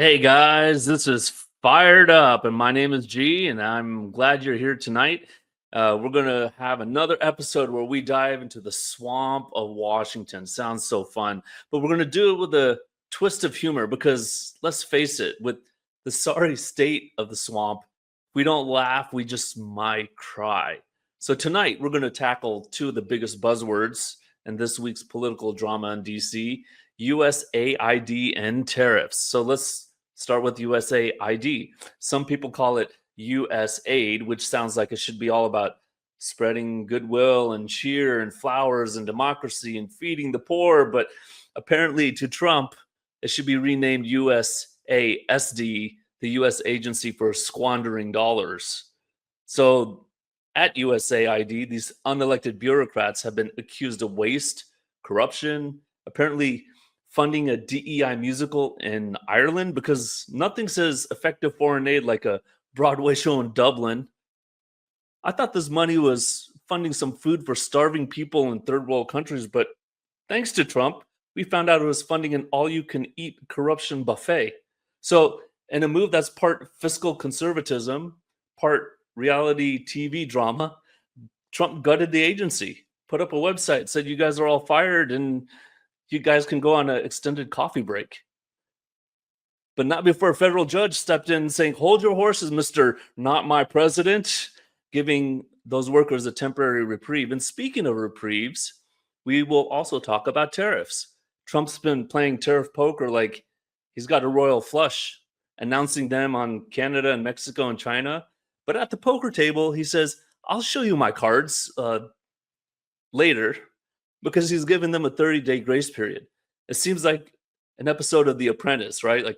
Hey guys, this is Fired Up, and my name is G, and I'm glad you're here tonight. We're going to have another episode where we dive into the swamp of Washington. Sounds so fun, but we're going to do it with a twist of humor because let's face it, with the sorry state of the swamp, we don't laugh, we just might cry. So tonight, we're going to tackle two of the biggest buzzwords in this week's political drama in DC. USAID and tariffs. So let's start with USAID. Some people call it USAID, which sounds like it should be all about spreading goodwill and cheer and flowers and democracy and feeding the poor. But apparently to Trump, it should be renamed USASD, the U.S. Agency for Squandering Dollars. So at USAID, these unelected bureaucrats have been accused of waste, corruption, apparently funding a DEI musical in Ireland, because nothing says effective foreign aid like a Broadway show in Dublin. I thought this money was funding some food for starving people in third world countries, but thanks to Trump, we found out it was funding an all-you-can-eat corruption buffet. So in a move that's part fiscal conservatism, part reality TV drama, Trump gutted the agency, put up a website, said you guys are all fired and you guys can go on an extended coffee break. But not before a federal judge stepped in saying, hold your horses, Mr. Not My President, giving those workers a temporary reprieve. And speaking of reprieves, we will also talk about tariffs. Trump's been playing tariff poker like he's got a royal flush, announcing them on Canada and Mexico and China. But at the poker table, he says, I'll show you my cards later, because he's given them a 30-day grace period. It seems like an episode of The Apprentice, right? Like,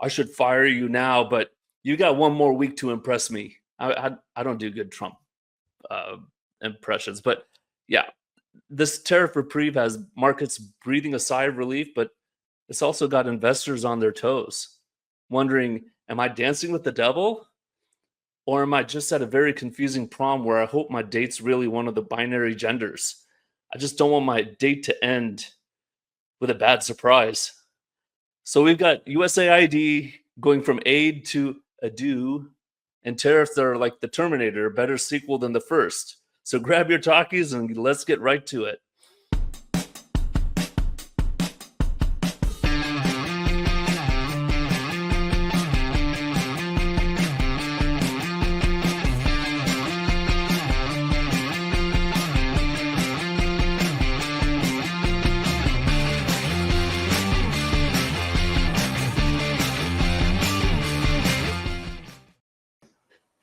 I should fire you now, but you got one more week to impress me. I don't do good Trump impressions, but yeah, this tariff reprieve has markets breathing a sigh of relief, but it's also got investors on their toes, wondering, am I dancing with the devil? Or am I just at a very confusing prom where I hope my date's really one of the binary genders? I just don't want my date to end with a bad surprise. So we've got USAID going from aid to ado, and tariffs that are like the Terminator, a better sequel than the first. So grab your talkies and let's get right to it.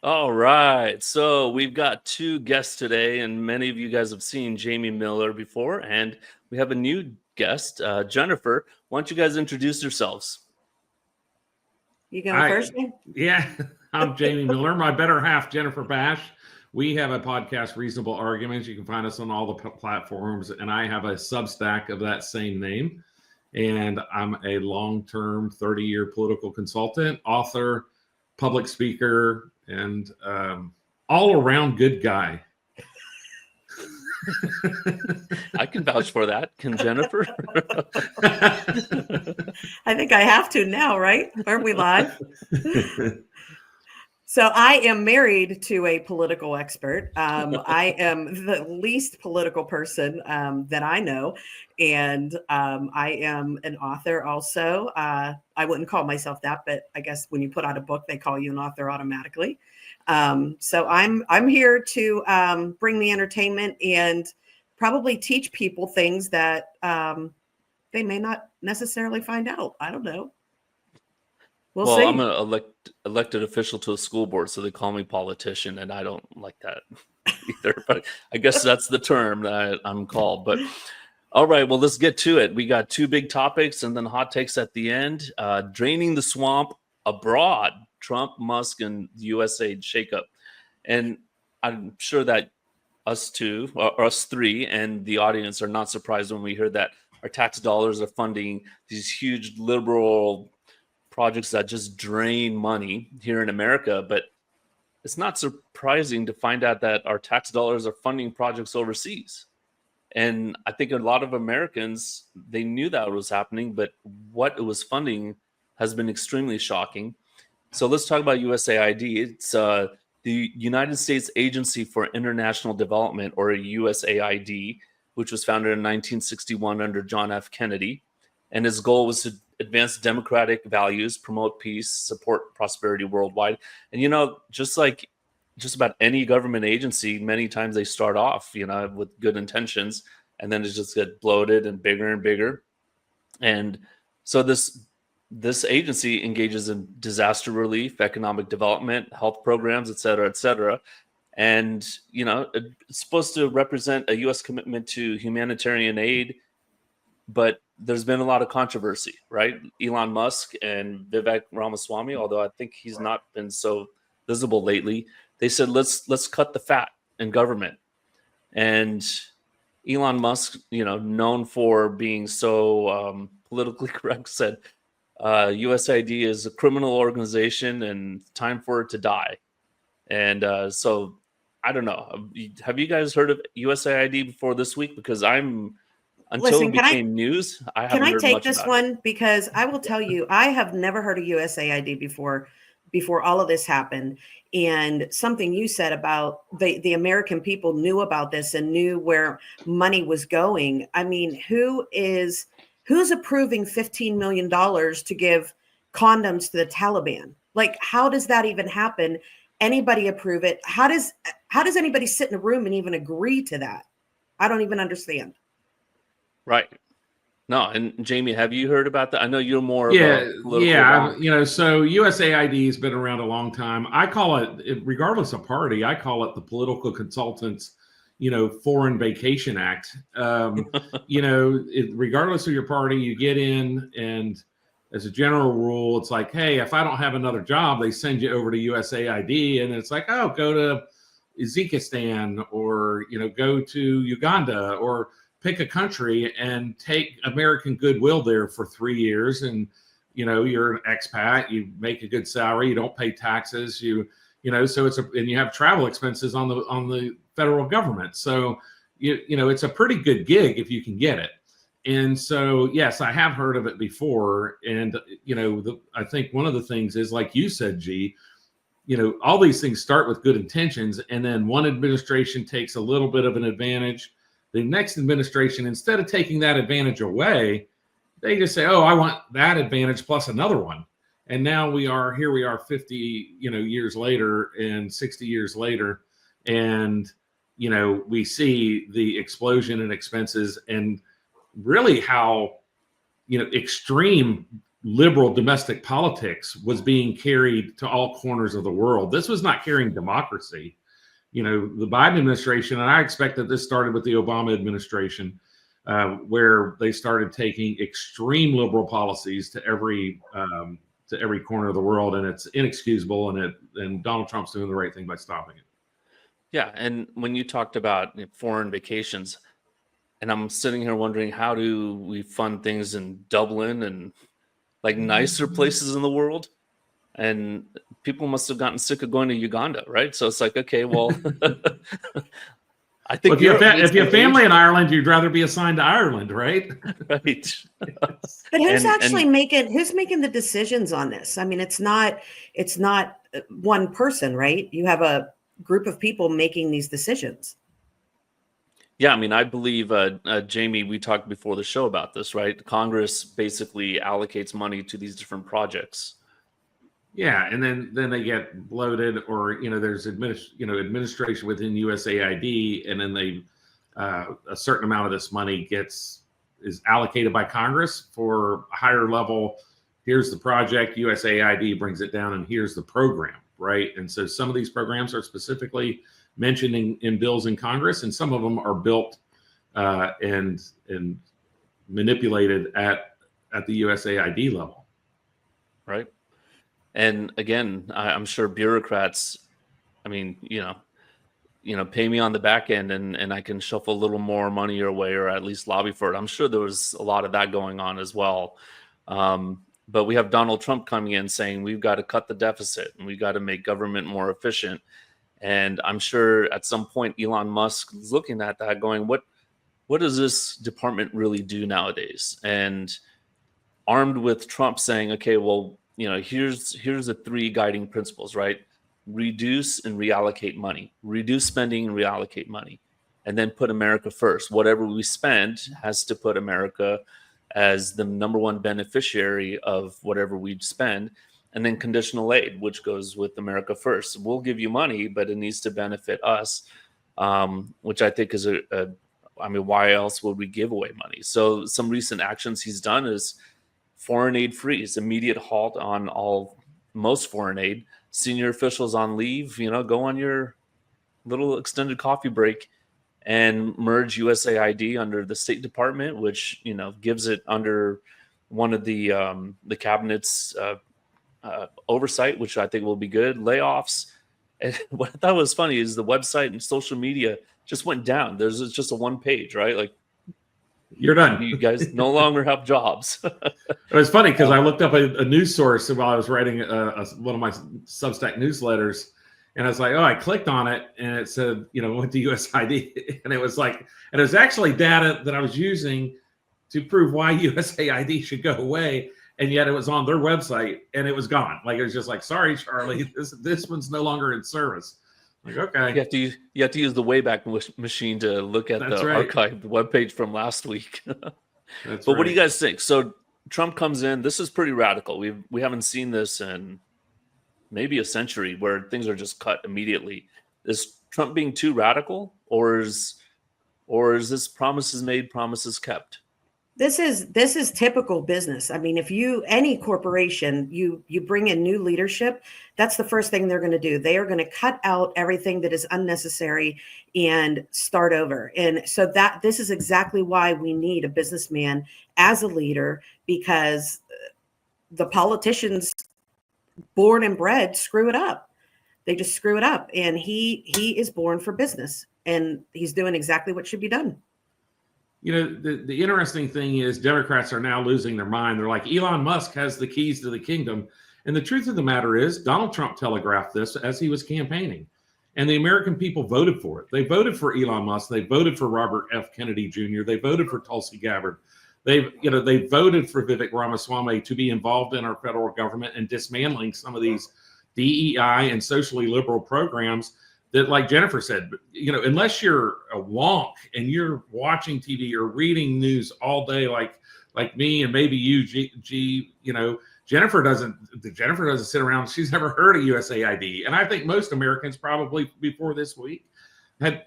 All right, so we've got two guests today, and many of you guys have seen Jamie Miller before, and we have a new guest, Jennifer. Why don't you guys introduce yourselves? You going first? Yeah, I'm Jamie Miller. My better half, Jennifer Bash. We have a podcast, Reasonable Arguments. You can find us on all the platforms, and I have a Substack of that same name. And I'm a long-term, 30-year political consultant, author, public speaker, and all-around good guy. I can vouch for that. Can Jennifer? I think I have to now, right? Aren't we live? So I am married to a political expert. I am the least political person that I know. And I am an author also. I wouldn't call myself that, but I guess when you put out a book, they call you an author automatically. So I'm here to bring the entertainment and probably teach people things that they may not necessarily find out. I don't know. We'll see. I'm an elected official to a school board, so they call me politician, and I don't like that either. But I guess that's the term that I'm called. But all right, well, let's get to it. We got two big topics and then hot takes at the end. Draining the swamp abroad, Trump, Musk, and the USAID shakeup. And I'm sure that us three, and the audience are not surprised when we hear that our tax dollars are funding these huge liberal projects that just drain money here in America. But it's not surprising to find out that our tax dollars are funding projects overseas. And I think a lot of Americans, they knew that was happening, but what it was funding has been extremely shocking. So let's talk about USAID. It's the United States Agency for International Development, or USAID, which was founded in 1961 under John F. Kennedy. And its goal was to advance democratic values, promote peace, support prosperity worldwide. And, just like just about any government agency, many times they start off, with good intentions, and then it just gets bloated and bigger. And so this agency engages in disaster relief, economic development, health programs, et cetera. And, it's supposed to represent a U.S. commitment to humanitarian aid, but there's been a lot of controversy, right? Elon Musk and Vivek Ramaswamy, although I think he's not been so visible lately, they said, let's cut the fat in government. And Elon Musk, known for being so politically correct, said USAID is a criminal organization and time for it to die. And so I don't know. Have you guys heard of USAID before this week? Because until it became news, I haven't heard much about it. Can I take this one? Because I will tell you, I have never heard of USAID before all of this happened. And something you said about the American people knew about this and knew where money was going. I mean, who's approving $15 million to give condoms to the Taliban? Like, how does that even happen? Anybody approve it? How does anybody sit in a room and even agree to that? I don't even understand. Right. No, and Jamie, have you heard about that? I know you're more of a political so USAID has been around a long time. I call it, regardless of party, I call it the Political Consultants, Foreign Vacation Act. Regardless of your party, you get in, and as a general rule, it's like, hey, if I don't have another job, they send you over to USAID, and it's like, oh, go to Uzbekistan, or go to Uganda, or pick a country and take American goodwill there for 3 years. And, you're an expat, you make a good salary, you don't pay taxes, so and you have travel expenses on the federal government. So, it's a pretty good gig if you can get it. And so, yes, I have heard of it before. And, I think one of the things is, like you said, G, all these things start with good intentions. And then one administration takes a little bit of an advantage. The next administration, instead of taking that advantage away, they just say, oh, I want that advantage plus another one. And now we are 50, years later and 60 years later. And, we see the explosion in expenses and really how, extreme liberal domestic politics was being carried to all corners of the world. This was not carrying democracy. The Biden administration, and I expect that this started with the Obama administration, where they started taking extreme liberal policies to every corner of the world, and it's inexcusable. And Donald Trump's doing the right thing by stopping it. Yeah, and when you talked about foreign vacations, and I'm sitting here wondering, how do we fund things in Dublin and like nicer places in the world? And people must have gotten sick of going to Uganda, right? So it's like, okay, well, I think if you have family in Ireland, you'd rather be assigned to Ireland, right? Right. But who's making the decisions on this? I mean, it's not one person, right? You have a group of people making these decisions. Yeah, I mean, I believe, Jamie, we talked before the show about this, right? Congress basically allocates money to these different projects. Yeah, and then they get bloated, or there's administration within USAID, and then a certain amount of this money is allocated by Congress for a higher level. Here's the project, USAID brings it down, and here's the program, right? And so some of these programs are specifically mentioned in bills in Congress, and some of them are built and manipulated at the USAID level, right? And again, I'm sure bureaucrats, I mean, pay me on the back end and I can shuffle a little more money your way, or at least lobby for it. I'm sure there was a lot of that going on as well. But we have Donald Trump coming in saying we've got to cut the deficit and we've got to make government more efficient. And I'm sure at some point Elon Musk is looking at that going, what does this department really do nowadays? And armed with Trump saying, okay, well, here's the three guiding principles, right? Reduce and reallocate money, reduce spending and reallocate money, and then put America first. Whatever we spend has to put America as the number one beneficiary of whatever we spend. And then conditional aid, which goes with America first. We'll give you money, but it needs to benefit us, which I think is why else would we give away money? So some recent actions he's done is foreign aid freeze, immediate halt on most foreign aid, senior officials on leave, go on your little extended coffee break and merge USAID under the State Department, which, gives it under one of the cabinet's oversight, which I think will be good. Layoffs. And what I thought was funny is the website and social media just went down. There's just a one page, right? Like, you're done. You guys no longer have jobs. It was funny because I looked up a news source while I was writing one of my Substack newsletters, and I was like, oh, I clicked on it, and it said, went to USAID, and it was actually data that I was using to prove why USAID should go away. And yet it was on their website and it was gone. Like, it was just like, sorry, Charlie, this one's no longer in service. Like, okay. You have to use the Wayback Machine to look at the archived webpage from last week. But what do you guys think? So Trump comes in. This is pretty radical. We haven't seen this in maybe a century, where things are just cut immediately. Is Trump being too radical, or is this promises made, promises kept? This is typical business. I mean, if any corporation, you bring in new leadership, that's the first thing they're going to do. They are going to cut out everything that is unnecessary and start over. And so this is exactly why we need a businessman as a leader, because the politicians born and bred screw it up. They just screw it up. And he is born for business, and he's doing exactly what should be done. The interesting thing is Democrats are now losing their mind. They're like, Elon Musk has the keys to the kingdom. And the truth of the matter is, Donald Trump telegraphed this as he was campaigning. And the American people voted for it. They voted for Elon Musk. They voted for Robert F. Kennedy Jr. They voted for Tulsi Gabbard. They voted for Vivek Ramaswamy to be involved in our federal government and dismantling some of these DEI and socially liberal programs that, like Jennifer said, unless you're a wonk and you're watching TV or reading news all day, like me and maybe you, Jennifer doesn't sit around. She's never heard of USAID. And I think most Americans probably before this week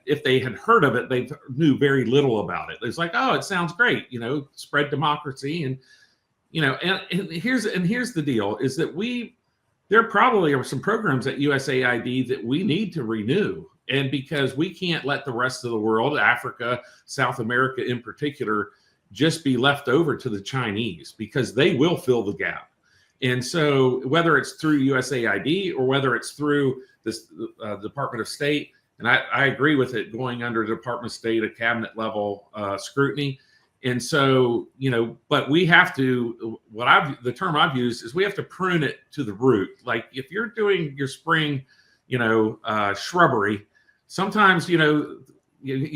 if they had heard of it, they knew very little about it. It's like, oh, it sounds great, spread democracy. And, and here's the deal is that there probably are some programs at USAID that we need to renew. And because we can't let the rest of the world, Africa, South America in particular, just be left over to the Chinese, because they will fill the gap. And so whether it's through USAID or whether it's through this Department of State, and I agree with it going under the Department of State at cabinet level scrutiny. And so, but we have to, the term I've used is we have to prune it to the root. Like, if you're doing your spring, shrubbery, sometimes, you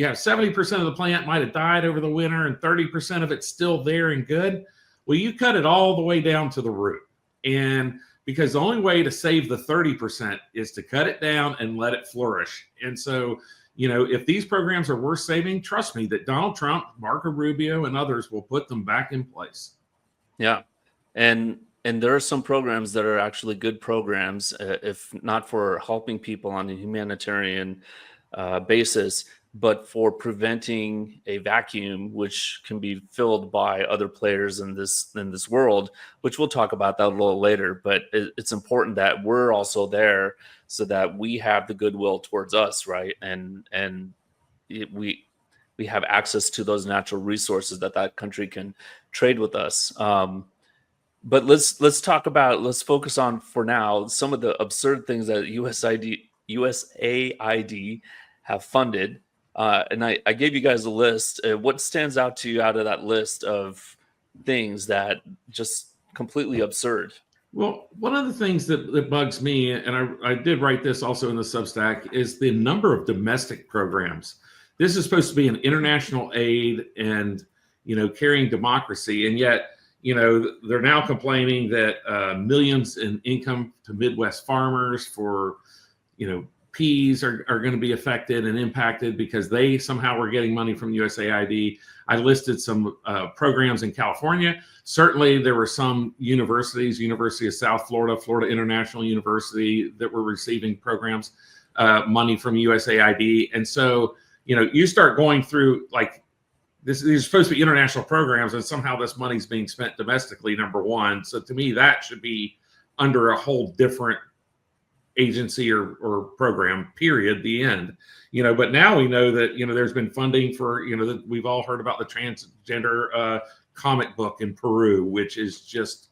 have 70% of the plant might have died over the winter and 30% of it's still there and good. Well, you cut it all the way down to the root. And because the only way to save the 30% is to cut it down and let it flourish. And so, if these programs are worth saving, trust me that Donald Trump, Marco Rubio, and others will put them back in place. Yeah. And there are some programs that are actually good programs, if not for helping people on a humanitarian basis, but for preventing a vacuum, which can be filled by other players in this world, which we'll talk about that a little later. But it's important that we're also there so that we have the goodwill towards us, right? And we have access to those natural resources that country can trade with us. But let's focus on, for now, some of the absurd things that USAID have funded. And I gave you guys a list. What stands out to you out of that list of things that just completely absurd? Well, one of the things that bugs me, and I did write this also in the Substack, is the number of domestic programs. This is supposed to be an international aid and, carrying democracy. And yet, they're now complaining that millions in income to Midwest farmers for, peas are going to be affected and impacted because they somehow were getting money from USAID. I listed some programs in California. Certainly there were some universities, University of South Florida, Florida International University, that were receiving programs, money from USAID. And so, you start going through like this, these are supposed to be international programs, and somehow this money's being spent domestically, number one. So to me, that should be under a whole different agency or program, period, the end. But now we know that, there's been funding for, that we've all heard about the transgender comic book in Peru, which is just,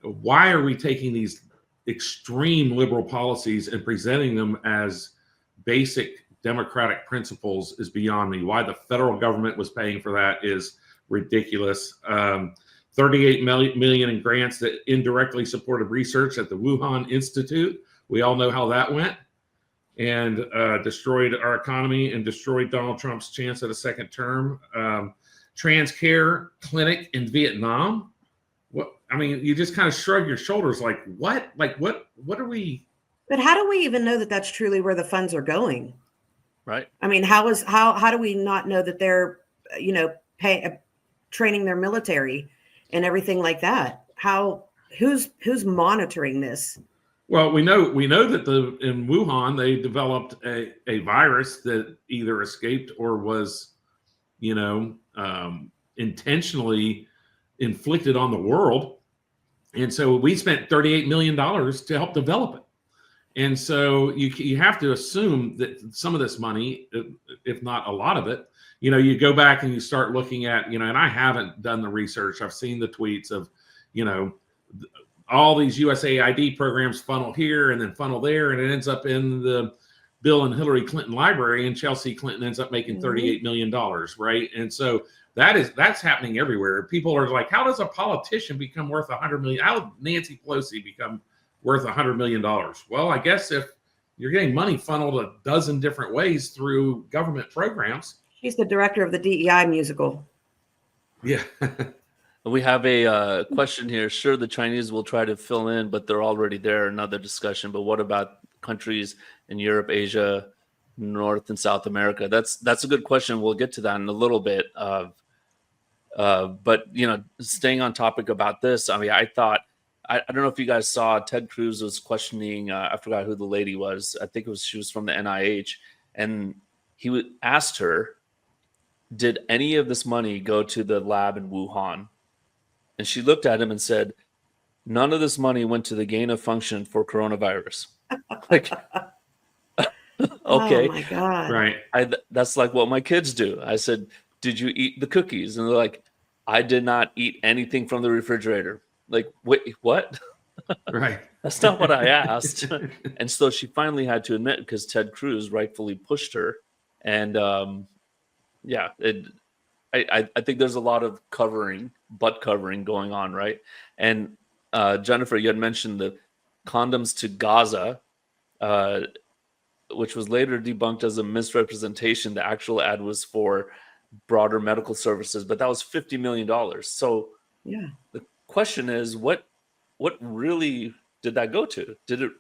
why are we taking these extreme liberal policies and presenting them as basic democratic principles is beyond me. Why the federal government was paying for that is ridiculous. 38 million in grants that indirectly supported research at the Wuhan Institute. We all know how that went, and destroyed our economy and destroyed Donald Trump's chance at a second term. Trans care clinic in Vietnam. You just kind of shrug your shoulders like, what? Like, what are we? But how do we even know that that's truly where the funds are going? Right. How do we not know that they're, training their military and everything like that? Who's monitoring this? Well, we know that in Wuhan they developed a virus that either escaped or was, intentionally inflicted on the world, and so we spent $38 million to help develop it. And so you have to assume that some of this money, if not a lot of it, you go back and you start looking at, and I haven't done the research. I've seen the tweets of, all these USAID programs funnel here and then funnel there, and it ends up in the Bill and Hillary Clinton library, and Chelsea Clinton ends up making $38 million, right? And so that's happening everywhere. People are like, how does a politician become worth $100 million? How did Nancy Pelosi become worth $100 million? Well, I guess if you're getting money funneled a dozen different ways through government programs. She's the director of the DEI musical. Yeah. We have a question here. Sure, the Chinese will try to fill in, but they're already there. Another discussion. But what about countries in Europe, Asia, North and South America? That's a good question. We'll get to that in a little bit. But staying on topic about this, I thought, I don't know if you guys saw, Ted Cruz was questioning. I forgot who the lady was. I think she was from the NIH, and he asked her, "Did any of this money go to the lab in Wuhan?" And she looked at him and said, "None of this money went to the gain of function for coronavirus." Like, okay. Oh my God. Right. That's like what my kids do. I said, "Did you eat the cookies?" And they're like, "I did not eat anything from the refrigerator." Like, wait, what? Right. That's not what I asked. And so she finally had to admit, because Ted Cruz rightfully pushed her. And I think there's a lot of butt covering going on, right? And Jennifer, you had mentioned the condoms to Gaza, which was later debunked as a misrepresentation. The actual ad was for broader medical services, but that was $50 million. So yeah, the question is, what really did that go to? Did it?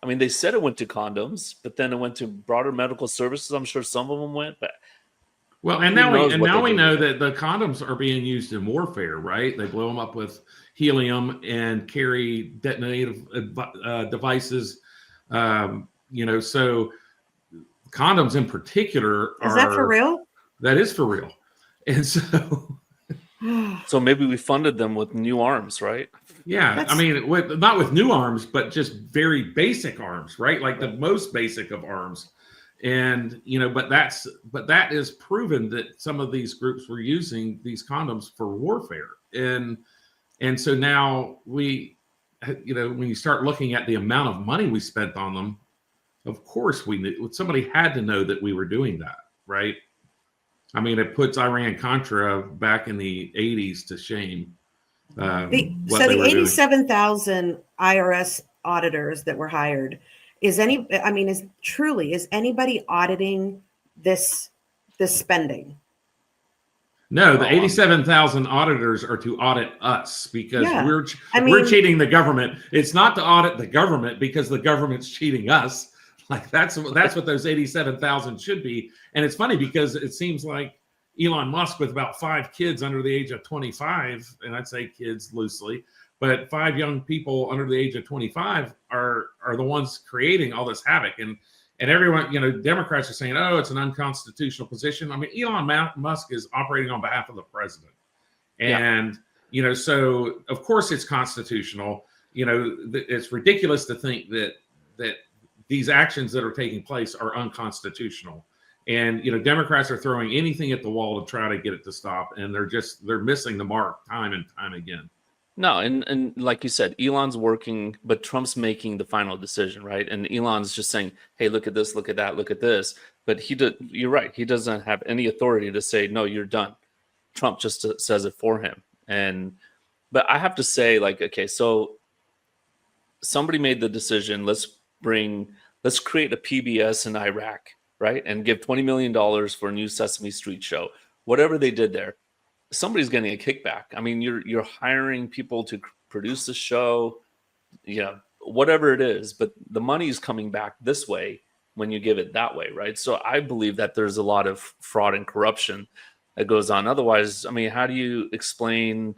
They said it went to condoms, but then it went to broader medical services. I'm sure some of them went, but well, and now we know that the condoms are being used in warfare, right? They blow them up with helium and carry detonative devices. So condoms in particular is that for real? That is for real, and so. So maybe we funded them with new arms, right? Yeah, not with new arms, but just very basic arms, right? Like the most basic of arms. And but that is proven that some of these groups were using these condoms for warfare, and so now when you start looking at the amount of money we spent on them, of course somebody had to know that we were doing that, right? It puts Iran-Contra back in the 80s to shame. The 87,000 IRS auditors that were hired, is anybody auditing this spending? No, the 87,000 auditors are to audit us because we're cheating the government. It's not to audit the government because the government's cheating us. Like that's what those 87,000 should be. And it's funny because it seems like Elon Musk, with about 5 kids under the age of 25, and I'd say kids loosely, but 5 young people under the age of 25 are the ones creating all this havoc. And everyone, Democrats are saying, oh, it's an unconstitutional position. I mean, Elon Musk is operating on behalf of the president. And, so of course it's constitutional. It's ridiculous to think that these actions that are taking place are unconstitutional. And, Democrats are throwing anything at the wall to try to get it to stop. And they're missing the mark time and time again. No, and like you said, Elon's working, but Trump's making the final decision, right? And Elon's just saying, "Hey, look at this, look at that, look at this." But you're right. He doesn't have any authority to say, "No, you're done." Trump just says it for him. But I have to say, like, okay, so somebody made the decision. Let's create a PBS in Iraq, right? And give $20 million for a new Sesame Street show. Whatever they did there, somebody's getting a kickback. I mean, you're hiring people to produce the show, whatever it is, but the money is coming back this way when you give it that way, right? So I believe that there's a lot of fraud and corruption that goes on. Otherwise, I mean, how do you explain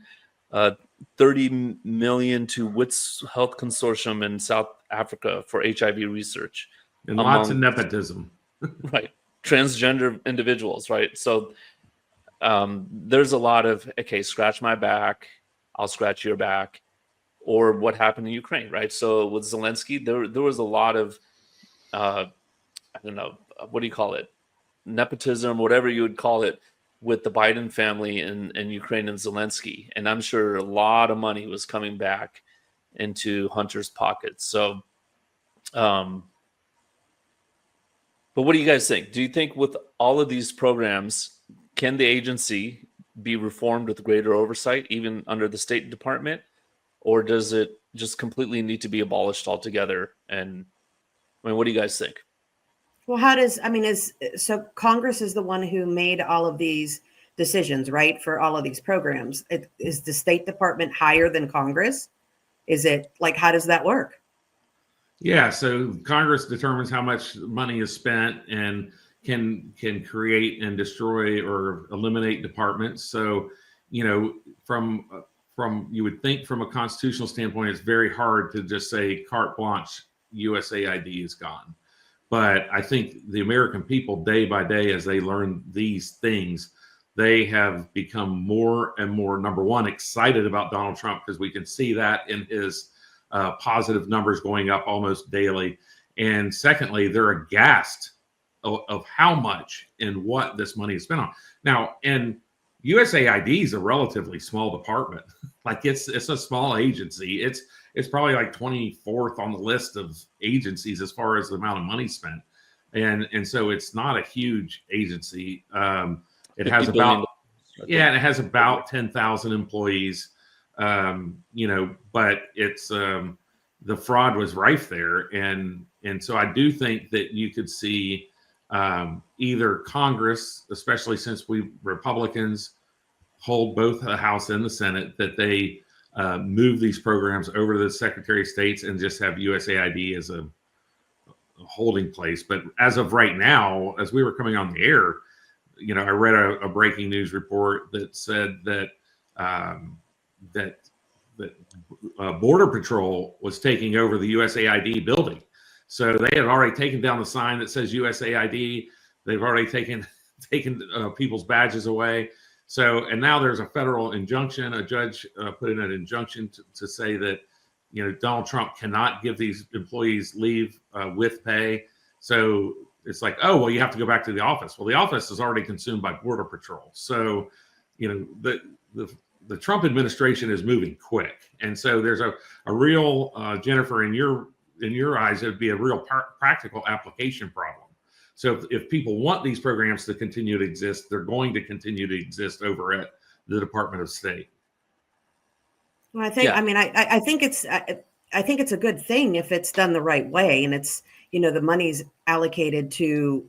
30 million to Wits Health Consortium in South Africa for HIV research? And lots of nepotism. Right. Transgender individuals, right? So there's a lot of, okay, scratch my back, I'll scratch your back, or what happened in Ukraine, right? So with Zelensky, there was a lot of, I don't know, what do you call it? Nepotism, whatever you would call it, with the Biden family in Ukraine and Zelensky. And I'm sure a lot of money was coming back into Hunter's pockets. So, but what do you guys think? Do you think with all of these programs, can the agency be reformed with greater oversight, even under the State Department? Or does it just completely need to be abolished altogether? And I mean, what do you guys think? Well, so Congress is the one who made all of these decisions, right? For all of these programs. Is the State Department higher than Congress? Is it like, how does that work? Yeah, so Congress determines how much money is spent and can create and destroy or eliminate departments. So, from you would think from a constitutional standpoint, it's very hard to just say carte blanche, USAID is gone. But I think the American people, day by day, as they learn these things, they have become more and more, number one, excited about Donald Trump, because we can see that in his positive numbers going up almost daily. And secondly, they're aghast of how much and what this money is spent on. Now, and USAID is a relatively small department. Like it's a small agency. It's probably like 24th on the list of agencies as far as the amount of money spent. And so it's not a huge agency. It has about, and it has about 10,000 employees, but it's, the fraud was rife there. And so I do think that you could see either Congress, especially since we Republicans hold both the House and the Senate, that they move these programs over to the Secretary of States and just have USAID as a holding place. But as of right now, as we were coming on the air, I read a breaking news report that said that Border Patrol was taking over the USAID building. So they had already taken down the sign that says USAID. They've already taken people's badges away. So, and now there's a federal injunction. A judge put in an injunction to say that, Donald Trump cannot give these employees leave with pay. So it's like, oh, well, you have to go back to the office. Well, the office is already consumed by Border Patrol. So, the Trump administration is moving quick. And so there's a real, Jennifer, in your eyes, it would be a real practical application problem. So if people want these programs to continue to exist, they're going to continue to exist over at the Department of State. Well, I think, I think it's a good thing if it's done the right way, and it's, the money's allocated to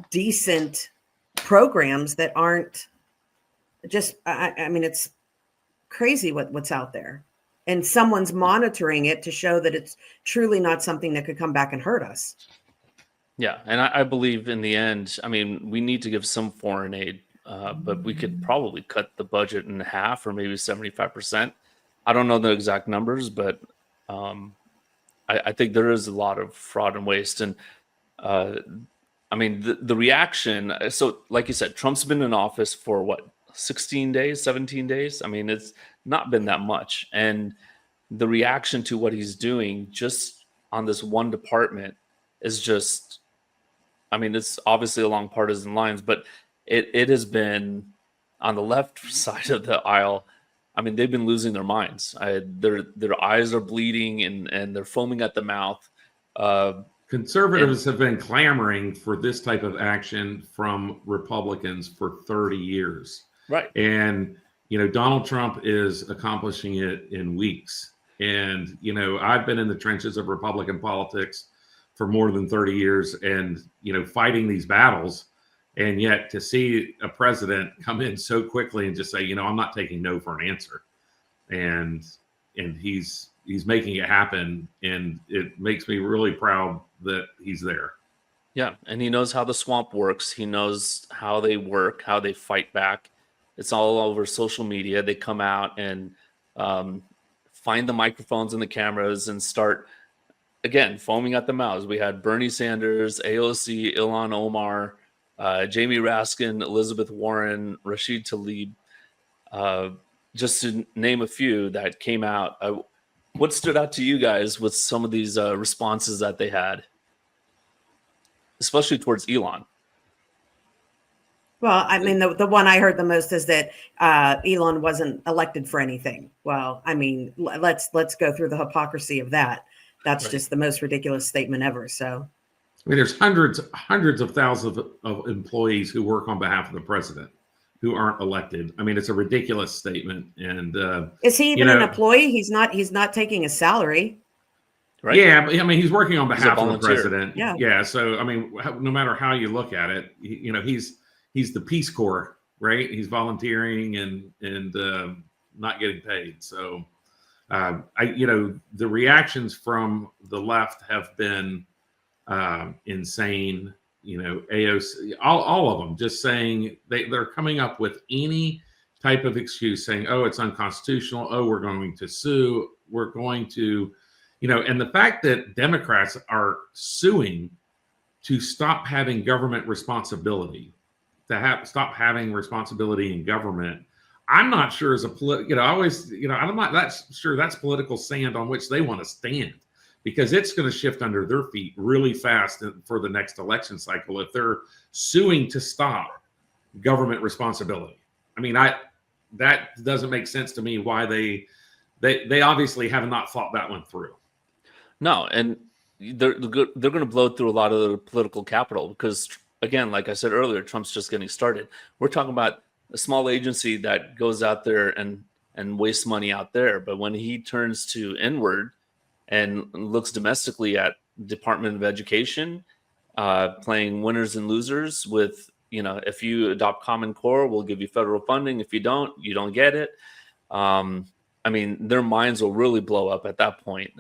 decent programs that aren't just, I mean, it's crazy what's out there. And someone's monitoring it to show that it's truly not something that could come back and hurt us. Yeah, and I believe in the end, I mean, we need to give some foreign aid, but we could probably cut the budget in half or maybe 75%. I don't know the exact numbers, but I think there is a lot of fraud and waste. And I mean, the reaction, so like you said, Trump's been in office for what, 16 days, 17 days? I mean, it's not been that much. And the reaction to what he's doing just on this one department is just, I mean, it's obviously along partisan lines, but it has been on the left side of the aisle. I mean, they've been losing their minds. Their eyes are bleeding and they're foaming at the mouth. Conservatives have been clamoring for this type of action from Republicans for 30 years. Right. And, you know, Donald Trump is accomplishing it in weeks. And, you know, I've been in the trenches of Republican politics for more than 30 years and, you know, fighting these battles. And yet to see a president come in so quickly and just say, you know, I'm not taking no for an answer. And he's making it happen. And it makes me really proud that he's there. Yeah. And he knows how the swamp works. He knows how they work, how they fight back. It's all over social media. They come out and find the microphones and the cameras and start, again, foaming at the mouths. We had Bernie Sanders, AOC, Elon Omar, Jamie Raskin, Elizabeth Warren, Rashid Tlaib, just to name a few that came out. What stood out to you guys with some of these responses that they had, especially towards Elon? Well, I mean, the one I heard the most is that Elon wasn't elected for anything. Well, I mean, let's go through the hypocrisy of that. That's just the most ridiculous statement ever. So, I mean, there's hundreds of thousands of employees who work on behalf of the president who aren't elected. I mean, it's a ridiculous statement. And is he even an employee? He's not taking a salary. Right? Yeah, but I mean, he's working on behalf of the president. Yeah. Yeah. So, I mean, no matter how you look at it, you know, he's the Peace Corps, right? He's volunteering and not getting paid. So, you know, the reactions from the left have been insane. You know, AOC, all of them, just saying they're coming up with any type of excuse, saying, "Oh, it's unconstitutional. Oh, we're going to sue. We're going to," you know, and the fact that Democrats are suing to stop having government responsibility, stop having responsibility in government. I'm not sure as a you know, I always, you know, I'm not that sure that's political sand on which they want to stand, because it's going to shift under their feet really fast for the next election cycle if they're suing to stop government responsibility. I mean, that doesn't make sense to me why they obviously have not thought that one through. No, and they're going to blow through a lot of the political capital because, again, like I said earlier, Trump's just getting started. We're talking about a small agency that goes out there and wastes money out there. But when he turns to inward and looks domestically at Department of Education, playing winners and losers with, you know, if you adopt Common Core, we'll give you federal funding. If you don't get it. I mean, their minds will really blow up at that point.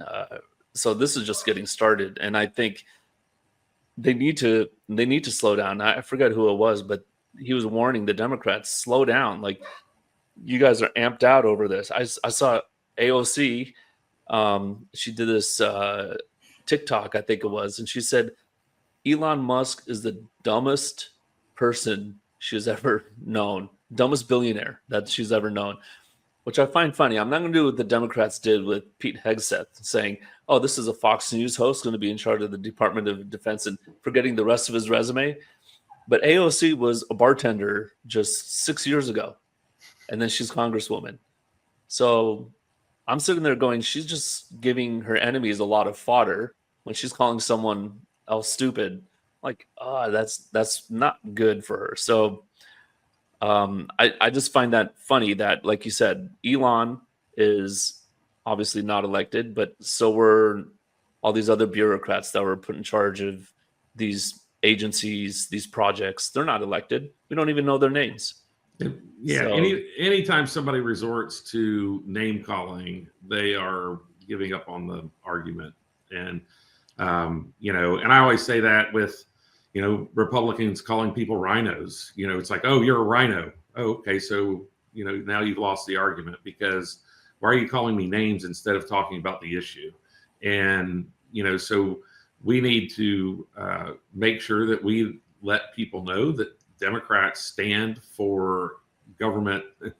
So this is just getting started. And I think they need to slow down. I forget who it was, but he was warning the Democrats, slow down. Like, you guys are amped out over this. I saw AOC. She did this TikTok, I think it was, and she said Elon Musk is the dumbest person she's ever known, dumbest billionaire that she's ever known, which I find funny. I'm not going to do what the Democrats did with Pete Hegseth, saying, oh, this is a Fox News host going to be in charge of the Department of Defense, and forgetting the rest of his resume. But AOC was a bartender just 6 years ago, and then she's Congresswoman. So I'm sitting there going, she's just giving her enemies a lot of fodder when she's calling someone else stupid. Like, that's not good for her. So I just find that funny that, like you said, Elon is obviously not elected, but so were all these other bureaucrats that were put in charge of these agencies, these projects. They're not elected. We don't even know their names. Yeah, So- anytime somebody resorts to name calling, they are giving up on the argument. And and I always say that with Republicans calling people rhinos. It's like, oh, you're a rhino. Oh, okay, so now you've lost the argument, because why are you calling me names instead of talking about the issue? And so we need to make sure that we let people know that Democrats stand for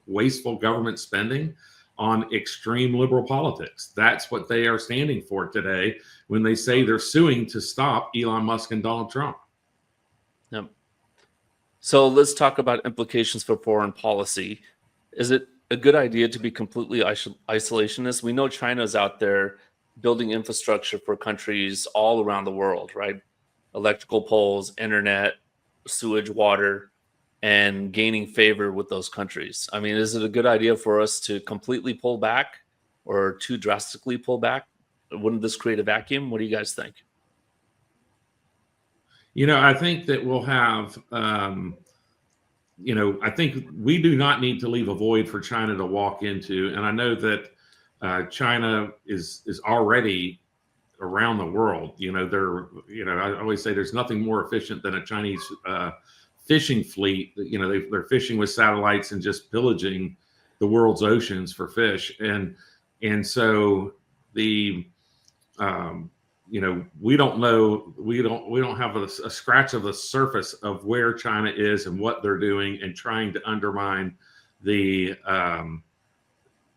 wasteful government spending on extreme liberal politics. That's what they are standing for today when they say they're suing to stop Elon Musk and Donald Trump. Yep. So let's talk about implications for foreign policy. Is it a good idea to be completely isolationist? We know China's out there building infrastructure for countries all around the world, right? Electrical poles, internet, sewage, water, and gaining favor with those countries. I mean, is it a good idea for us to completely pull back or too drastically pull back? Wouldn't this create a vacuum? What do you guys think? I think that we'll have, I think we do not need to leave a void for China to walk into. And I know that China is already around the world. I always say there's nothing more efficient than a Chinese fishing fleet. They're fishing with satellites and just pillaging the world's oceans for fish. And so we don't know, we don't have a scratch of the surface of where China is and what they're doing and trying to undermine the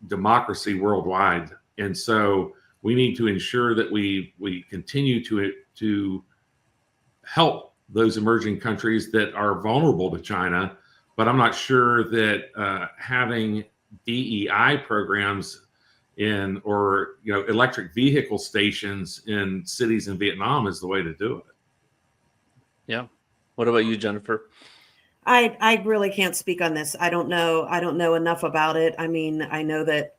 democracy worldwide. And so we need to ensure that we continue to help those emerging countries that are vulnerable to China. But I'm not sure that having DEI programs or electric vehicle stations in cities in Vietnam is the way to do it. Yeah. What about you, Jennifer? I really can't speak on this. I don't know enough about it. I mean, I know that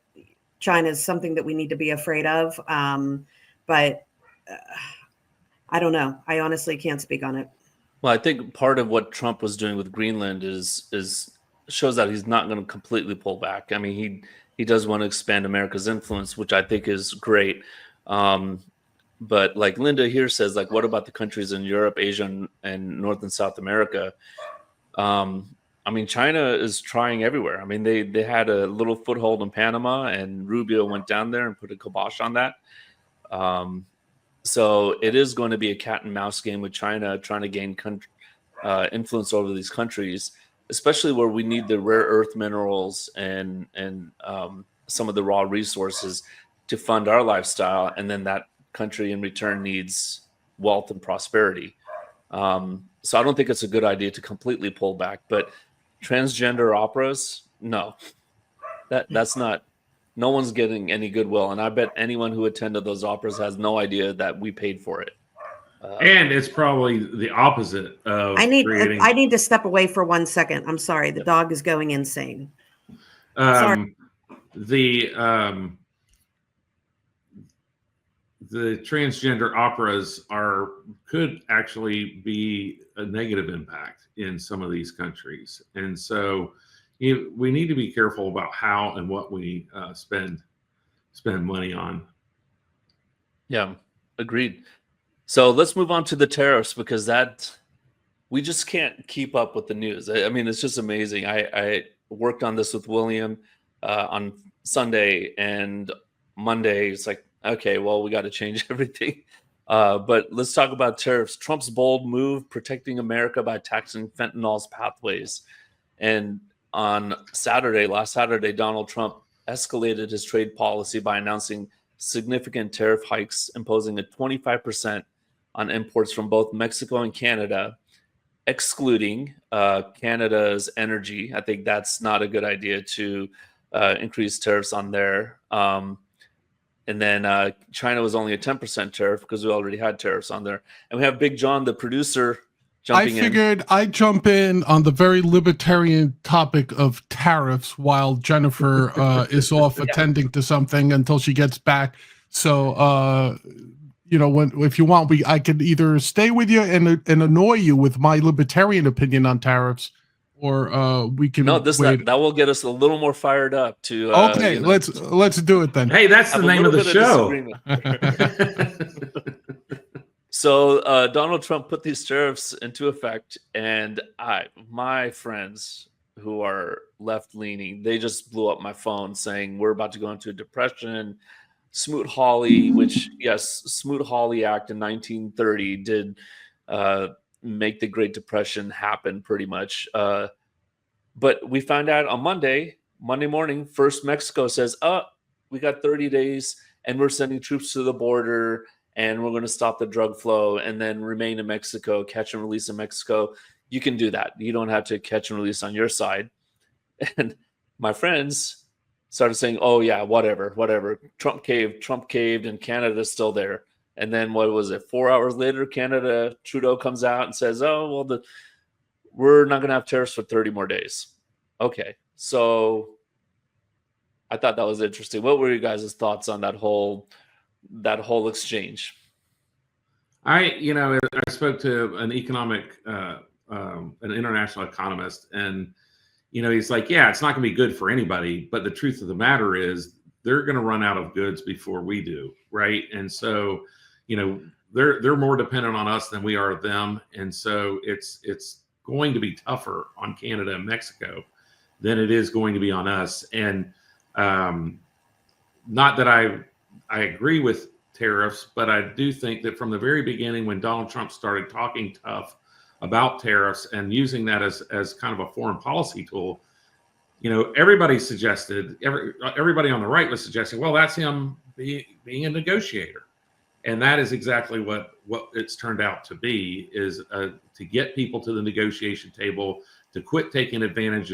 China is something that we need to be afraid of, but I don't know. I honestly can't speak on it. Well, I think part of what Trump was doing with Greenland is shows that he's not going to completely pull back. I mean, he does want to expand America's influence, which I think is great. But like Linda here says, like, what about the countries in Europe, Asia, and North and South America? I mean, China is trying everywhere. I mean, they had a little foothold in Panama, and Rubio went down there and put a kibosh on that. So it is going to be a cat and mouse game with China trying to gain influence over these countries, especially where we need the rare earth minerals and some of the raw resources to fund our lifestyle. And then that country in return needs wealth and prosperity. So I don't think it's a good idea to completely pull back, but transgender operas, no, that's not. No one's getting any goodwill, and I bet anyone who attended those operas has no idea that we paid for it. And it's probably the opposite of I need to step away for 1 second. I'm sorry. The dog is going insane. Sorry. The transgender operas could actually be a negative impact in some of these countries. And so we need to be careful about how and what we spend money on. Yeah, agreed. So let's move on to the tariffs, because we just can't keep up with the news. I mean, it's just amazing. I worked on this with William on Sunday, and Monday it's like, okay, well, we got to change everything. But let's talk about tariffs. Trump's bold move, protecting America by taxing fentanyl's pathways. And on last Saturday, Donald Trump escalated his trade policy by announcing significant tariff hikes, imposing a 25% on imports from both Mexico and Canada, excluding Canada's energy. I think that's not a good idea to increase tariffs on there. And then China was only a 10% tariff because we already had tariffs on there. And we have Big John, the producer, jumping in. I figured I'd jump in on the very libertarian topic of tariffs while Jennifer is off attending to something until she gets back. So, if you want, I could either stay with you and annoy you with my libertarian opinion on tariffs, or we can No, wait? that will get us a little more fired up to. Okay, let's do it then. Hey, that's the name of the show. So Donald Trump put these tariffs into effect, and my friends who are left-leaning, they just blew up my phone saying we're about to go into a depression. Smoot-Hawley, Smoot-Hawley Act in 1930 did make the Great Depression happen pretty much. But we found out on Monday morning, first Mexico says, we got 30 days and we're sending troops to the border and we're going to stop the drug flow and then remain in Mexico, catch and release in Mexico. You can do that. You don't have to catch and release on your side. And my friends started saying, oh yeah, whatever. Trump caved and Canada's still there. And then what was it? 4 hours later, Trudeau comes out and says, oh, well, we're not going to have tariffs for 30 more days. Okay. So I thought that was interesting. What were you guys' thoughts on that whole exchange? I spoke to an an international economist, and he's like, yeah, it's not going to be good for anybody, but the truth of the matter is they're going to run out of goods before we do, right? And so, they're more dependent on us than we are them, and so it's going to be tougher on Canada and Mexico than it is going to be on us. And not that I agree with tariffs, but I do think that from the very beginning, when Donald Trump started talking tough about tariffs and using that as kind of a foreign policy tool, everybody on the right was suggesting, well, that's him being a negotiator. And that is exactly what it's turned out to be, is to get people to the negotiation table, to quit taking advantage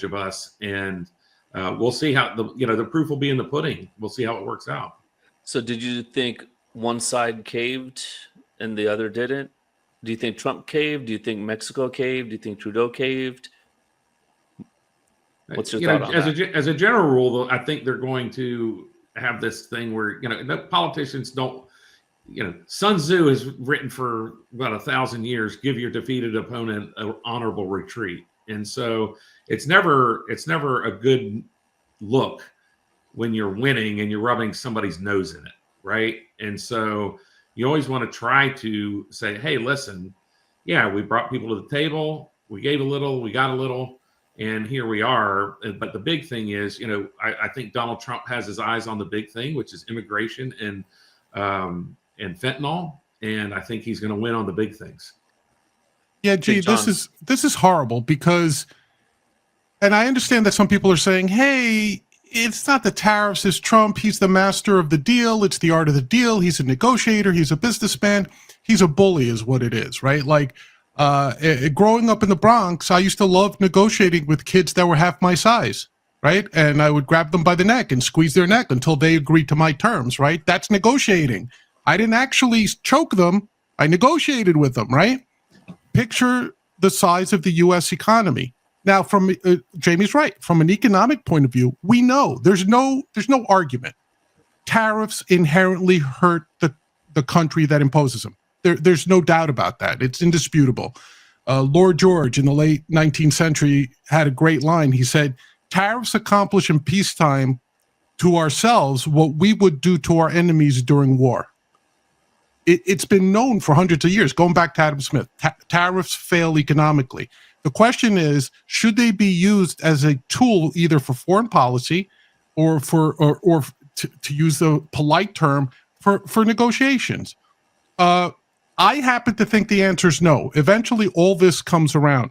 of us. And we'll see how the proof will be in the pudding. We'll see how it works out. So did you think one side caved and the other didn't? Do you think Trump caved? Do you think Mexico caved? Do you think Trudeau caved? What's your thought on that? As a general rule, though, I think they're going to have this thing where politicians don't. Sun Tzu has written for about 1,000 years: give your defeated opponent an honorable retreat. And so it's never a good look when you're winning and you're rubbing somebody's nose in it, right? And so you always want to try to say, hey, listen, yeah, we brought people to the table, we gave a little, we got a little, and here we are. But the big thing is, I think Donald Trump has his eyes on the big thing, which is immigration and fentanyl, and I think he's going to win on the big things. Yeah, gee, this is horrible because, and I understand that some people are saying, hey, it's not the tariffs, it's Trump. He's the master of the deal. It's the art of the deal. He's a negotiator. He's a businessman. He's a bully is what it is, right? Like growing up in the Bronx, I used to love negotiating with kids that were half my size, right? And I would grab them by the neck and squeeze their neck until they agreed to my terms, right? That's negotiating. I didn't actually choke them. I negotiated with them, right? Picture the size of the U.S. economy. Now, from Jamie's right. From an economic point of view, we know there's no argument. Tariffs inherently hurt the country that imposes them. There's no doubt about that. It's indisputable. Lord George in the late 19th century had a great line. He said, tariffs accomplish in peacetime to ourselves what we would do to our enemies during war. It's been known for hundreds of years, going back to Adam Smith. Tariffs fail economically. The question is, should they be used as a tool either for foreign policy or to use the polite term for negotiations? I happen to think the answer is no. Eventually, all this comes around,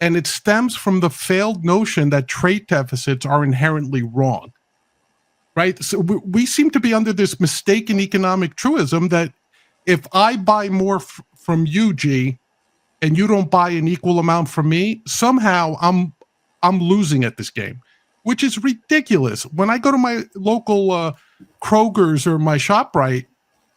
and it stems from the failed notion that trade deficits are inherently wrong, right? So we seem to be under this mistaken economic truism that if I buy more from you, G, and you don't buy an equal amount from me, somehow I'm losing at this game, which is ridiculous. When I go to my local Kroger's or my ShopRite,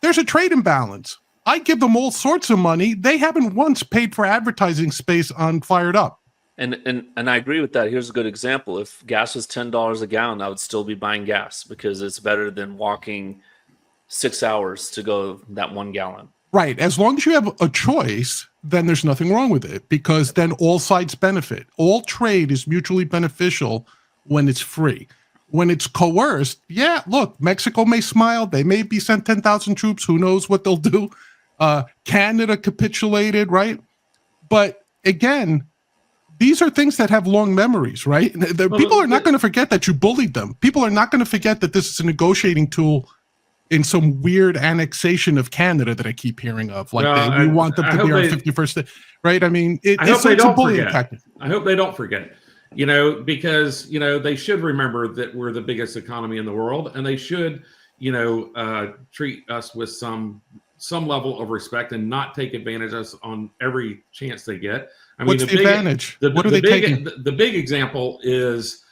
there's a trade imbalance. I give them all sorts of money. They haven't once paid for advertising space on Fired Up. And I agree with that. Here's a good example. If gas was $10 a gallon, I would still be buying gas because it's better than walking 6 hours to go that 1 gallon. Right. As long as you have a choice, then there's nothing wrong with it, because then all sides benefit. All trade is mutually beneficial when it's free. When it's coerced, yeah, look, Mexico may smile. They may be sent 10,000 troops. Who knows what they'll do? Canada capitulated, right? But again, these are things that have long memories, right? People are not going to forget that you bullied them. People are not going to forget that this is a negotiating tool in some weird annexation of Canada that I keep hearing of. Like, we want them to be our 51st state, right? I mean, it's a bullying tactic. I hope they don't forget, because, they should remember that we're the biggest economy in the world, and they should, treat us with some level of respect and not take advantage of us on every chance they get. I mean, what's the advantage? What are they taking? The big example is,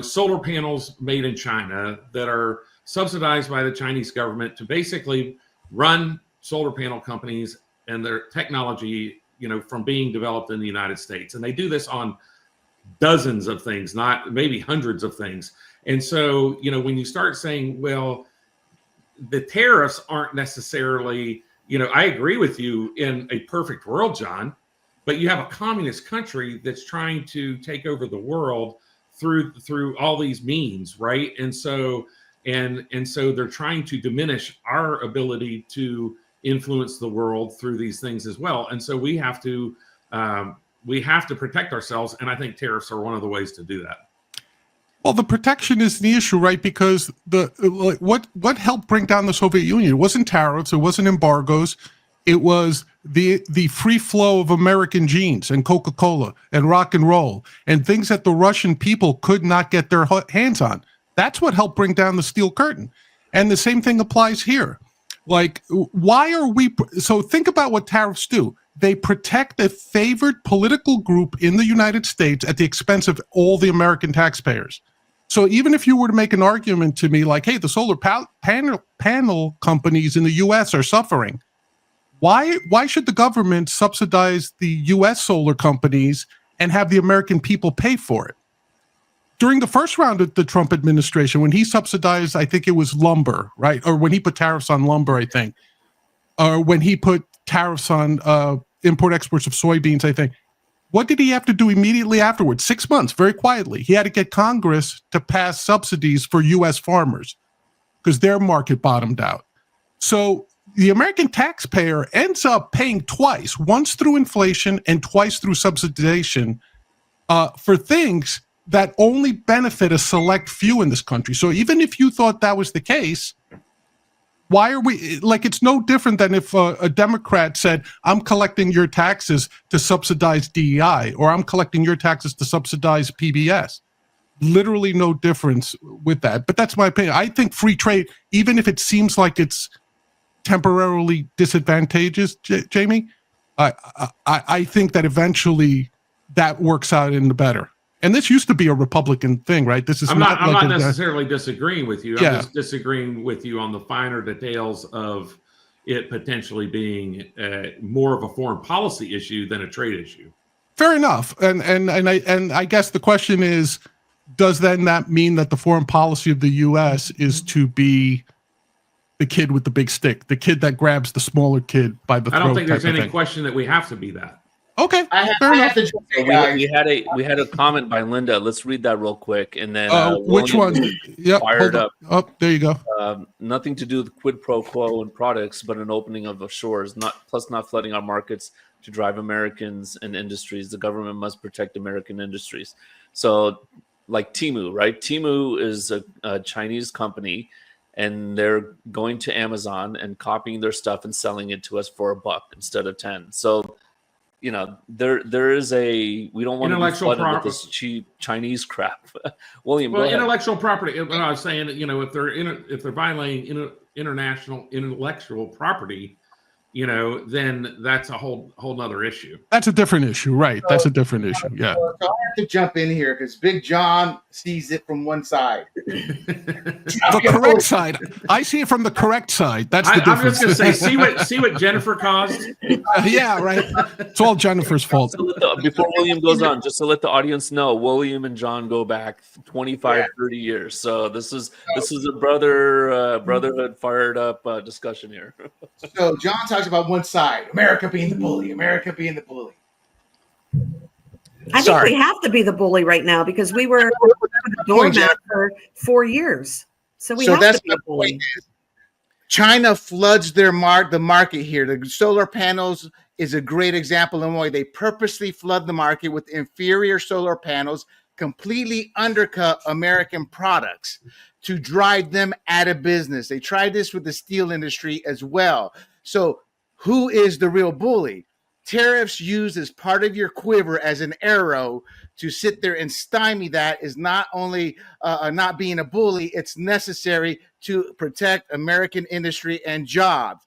solar panels made in China that are subsidized by the Chinese government to basically run solar panel companies and their technology, from being developed in the United States. And they do this on dozens of things, not maybe hundreds of things. And so, when you start saying, well, the tariffs aren't necessarily, I agree with you in a perfect world, John, but you have a communist country that's trying to take over the world through all these means, right? And so they're trying to diminish our ability to influence the world through these things as well. And so we have to protect ourselves, and I think tariffs are one of the ways to do that. Well, the protection is the issue, right? Because what helped bring down the Soviet Union? It wasn't tariffs, it wasn't embargoes, it was the free flow of American jeans and Coca-Cola and rock and roll and things that the Russian people could not get their hands on. That's what helped bring down the Steel Curtain. And the same thing applies here. Like, why are we? So think about what tariffs do. They protect a favored political group in the United States at the expense of all the American taxpayers. So even if you were to make an argument to me like, hey, the solar panel companies in the U.S. are suffering, why should the government subsidize the U.S. solar companies and have the American people pay for it? During the first round of the Trump administration, when he subsidized, I think it was lumber, right? Or when he put tariffs on lumber, I think. Or when he put tariffs on import-exports of soybeans, I think. What did he have to do immediately afterwards? 6 months, very quietly. He had to get Congress to pass subsidies for U.S. farmers because their market bottomed out. So the American taxpayer ends up paying twice, once through inflation and twice through subsidization for things that only benefit a select few in this country. So even if you thought that was the case, why are we, like, it's no different than if a Democrat said, I'm collecting your taxes to subsidize DEI, or I'm collecting your taxes to subsidize PBS. Literally no difference with that. But that's my opinion. I think free trade, even if it seems like it's temporarily disadvantageous, Jamie, I think that eventually that works out in the better. And this used to be a Republican thing, right? This is I'm not necessarily disagreeing with you. Yeah. I'm just disagreeing with you on the finer details of it potentially being more of a foreign policy issue than a trade issue. Fair enough. And I guess the question is, does then that mean that the foreign policy of the U.S. is to be the kid with the big stick, the kid that grabs the smaller kid by the throat? I don't think there's any question that we have to be that. Okay, fair enough. We had a comment by Linda. Let's read that real quick, and then which one? Yep, fired up. Oh, there you go. Nothing to do with quid pro quo and products, but an opening of the shores. Not flooding our markets to drive Americans and industries. The government must protect American industries. So, like Temu, right? Temu is a Chinese company, and they're going to Amazon and copying their stuff and selling it to us for $1 instead of 10. So, there is we don't want to be flooded with this cheap Chinese crap. William, well, intellectual property. When I was saying that, if they're violating international intellectual property, then that's a whole nother issue. That's a different issue, right? That's a different issue. Yeah. So I have to jump in here because Big John sees it from one side. The correct side. I see it from the correct side. That's the difference. I'm just going to say, see what Jennifer caused? Yeah, right. It's all Jennifer's fault. Before William goes on, just to let the audience know, William and John go back 25, 30 years. So this is a brotherhood fired up discussion here. So John's talking talks about one side, America being the bully, America being the bully. I think we have to be the bully right now because we were the doormat for 4 years. So we have to be a bully. China floods the market here. The solar panels is a great example of why they purposely flood the market with inferior solar panels, completely undercut American products to drive them out of business. They tried this with the steel industry as well. So who is the real bully? Tariffs used as part of your quiver as an arrow to sit there and stymie that is not only not being a bully, it's necessary to protect American industry and jobs.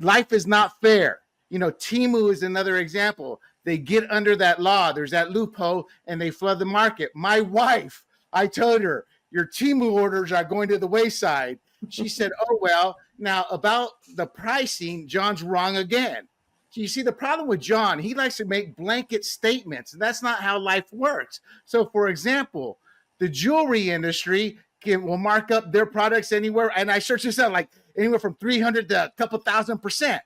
Life is not fair. You know, Temu is another example. They get under that law. There's that loophole and they flood the market. My wife, I told her, your Temu orders are going to the wayside. She said, oh, well, now about the pricing, John's wrong again. So you see, the problem with John, he likes to make blanket statements, and that's not how life works. So, for example, the jewelry industry will mark up their products anywhere, and I searched this out, like anywhere from 300 to a couple $1,000%.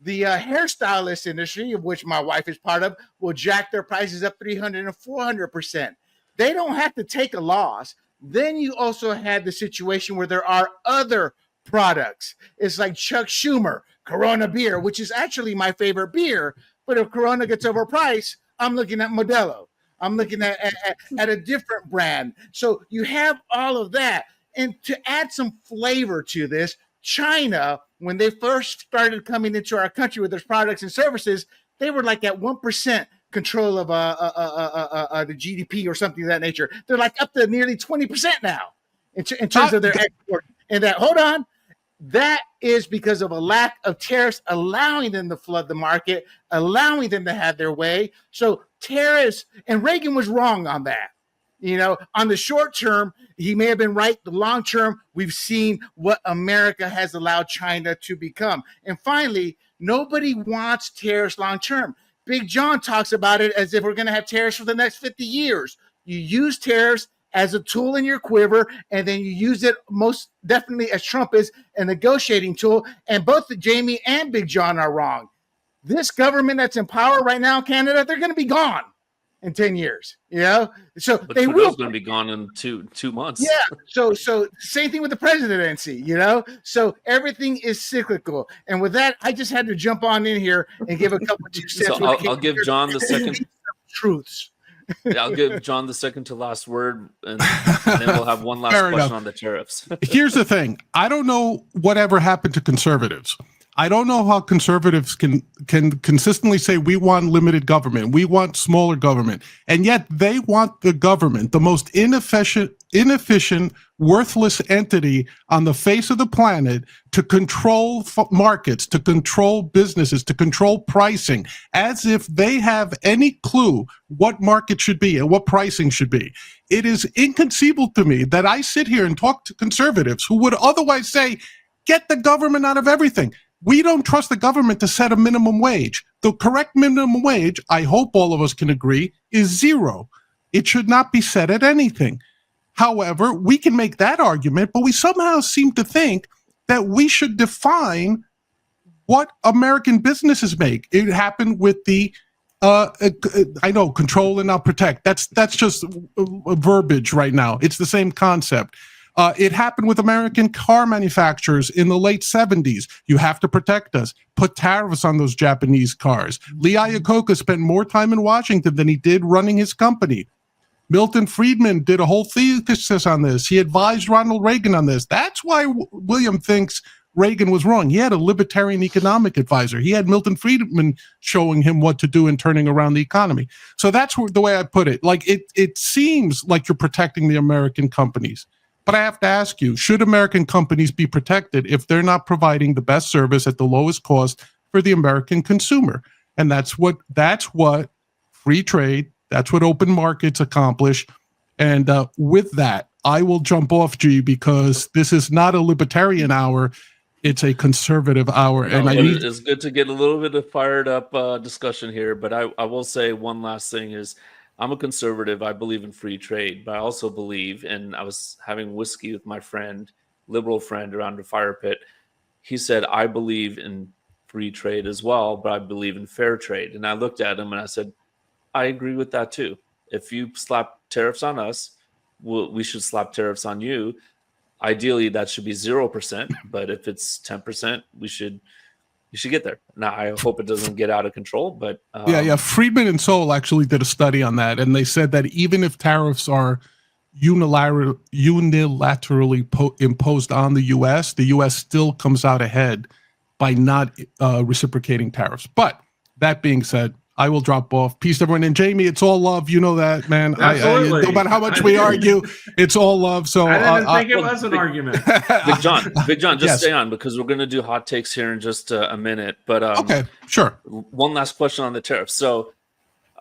The hairstylist industry, of which my wife is part of, will jack their prices up 300 and 400%. They don't have to take a loss. Then you also had the situation where there are other products. It's like Chuck Schumer, Corona beer, which is actually my favorite beer. But if Corona gets overpriced, I'm looking at Modelo. I'm looking at a different brand. So you have all of that. And to add some flavor to this, China, when they first started coming into our country with their products and services, they were like at 1% control of the GDP or something of that nature. They're like up to nearly 20% now in terms of their export. And that, hold on, that is because of a lack of tariffs allowing them to flood the market, allowing them to have their way. So tariffs, and Reagan was wrong on that. You know, on the short term, he may have been right. The long term, we've seen what America has allowed China to become. And finally, nobody wants tariffs long term. Big John talks about it as if we're going to have tariffs for the next 50 years. You use tariffs as a tool in your quiver, and then you use it most definitely, as Trump is, a negotiating tool. And both Jamie and Big John are wrong. This government that's in power right now in Canada, they're going to be gone in 10 years, you know? So but they Trudeau's will going to be gone in two months. Yeah. So same thing with the presidency, you know? So everything is cyclical. And with that, I just had to jump on in here and give a couple of 2 cents. So I'll give John the second truths. Yeah, I'll give John the second to last word, and then we'll have one last question on the tariffs. Here's the thing. I don't know whatever happened to conservatives. I don't know how conservatives can consistently say we want limited government, we want smaller government, and yet they want the government, the most inefficient, worthless entity on the face of the planet, to control markets, to control businesses, to control pricing, as if they have any clue what market should be and what pricing should be. It is inconceivable to me that I sit here and talk to conservatives who would otherwise say, get the government out of everything. We don't trust the government to set a minimum wage. The correct minimum wage, I hope all of us can agree, is zero. It should not be set at anything. However, we can make that argument, but we somehow seem to think that we should define what American businesses make. It happened with the, I know, control and not protect. That's just verbiage right now. It's the same concept. It happened with American car manufacturers in the late 70s. You have to protect us. Put tariffs on those Japanese cars. Lee Iacocca spent more time in Washington than he did running his company. Milton Friedman did a whole thesis on this. He advised Ronald Reagan on this. That's why William thinks Reagan was wrong. He had a libertarian economic advisor. He had Milton Friedman showing him what to do in turning around the economy. So that's the way I put it. Like it seems like you're protecting the American companies. But I have to ask you, should American companies be protected if they're not providing the best service at the lowest cost for the American consumer? And that's what free trade, that's what open markets accomplish. And with that, I will jump off, G, because this is not a libertarian hour. It's a conservative hour. No, and it's good to get a little bit of fired up discussion here. But I will say one last thing is, I'm a conservative. I believe in free trade, but I also believe, and I was having whiskey with my friend, liberal friend, around the fire pit. He said, I believe in free trade as well, but I believe in fair trade. And I looked at him and I said, I agree with that too. If you slap tariffs on us, we should slap tariffs on you. Ideally, that should be 0%, but if it's 10%, you should get there. Now, I hope it doesn't get out of control, but yeah. Friedman and Sol actually did a study on that, and they said that even if tariffs are unilaterally imposed on the U.S. still comes out ahead by not reciprocating tariffs. But that being said, I will drop off. Peace, everyone. And Jamie, it's all love. You know that, man. Absolutely. No matter how much we argue, it's all love. So I didn't think it was an argument. Big John, just Yes. stay on because we're going to do hot takes here in just a minute. But okay, sure. One last question on the tariffs. So,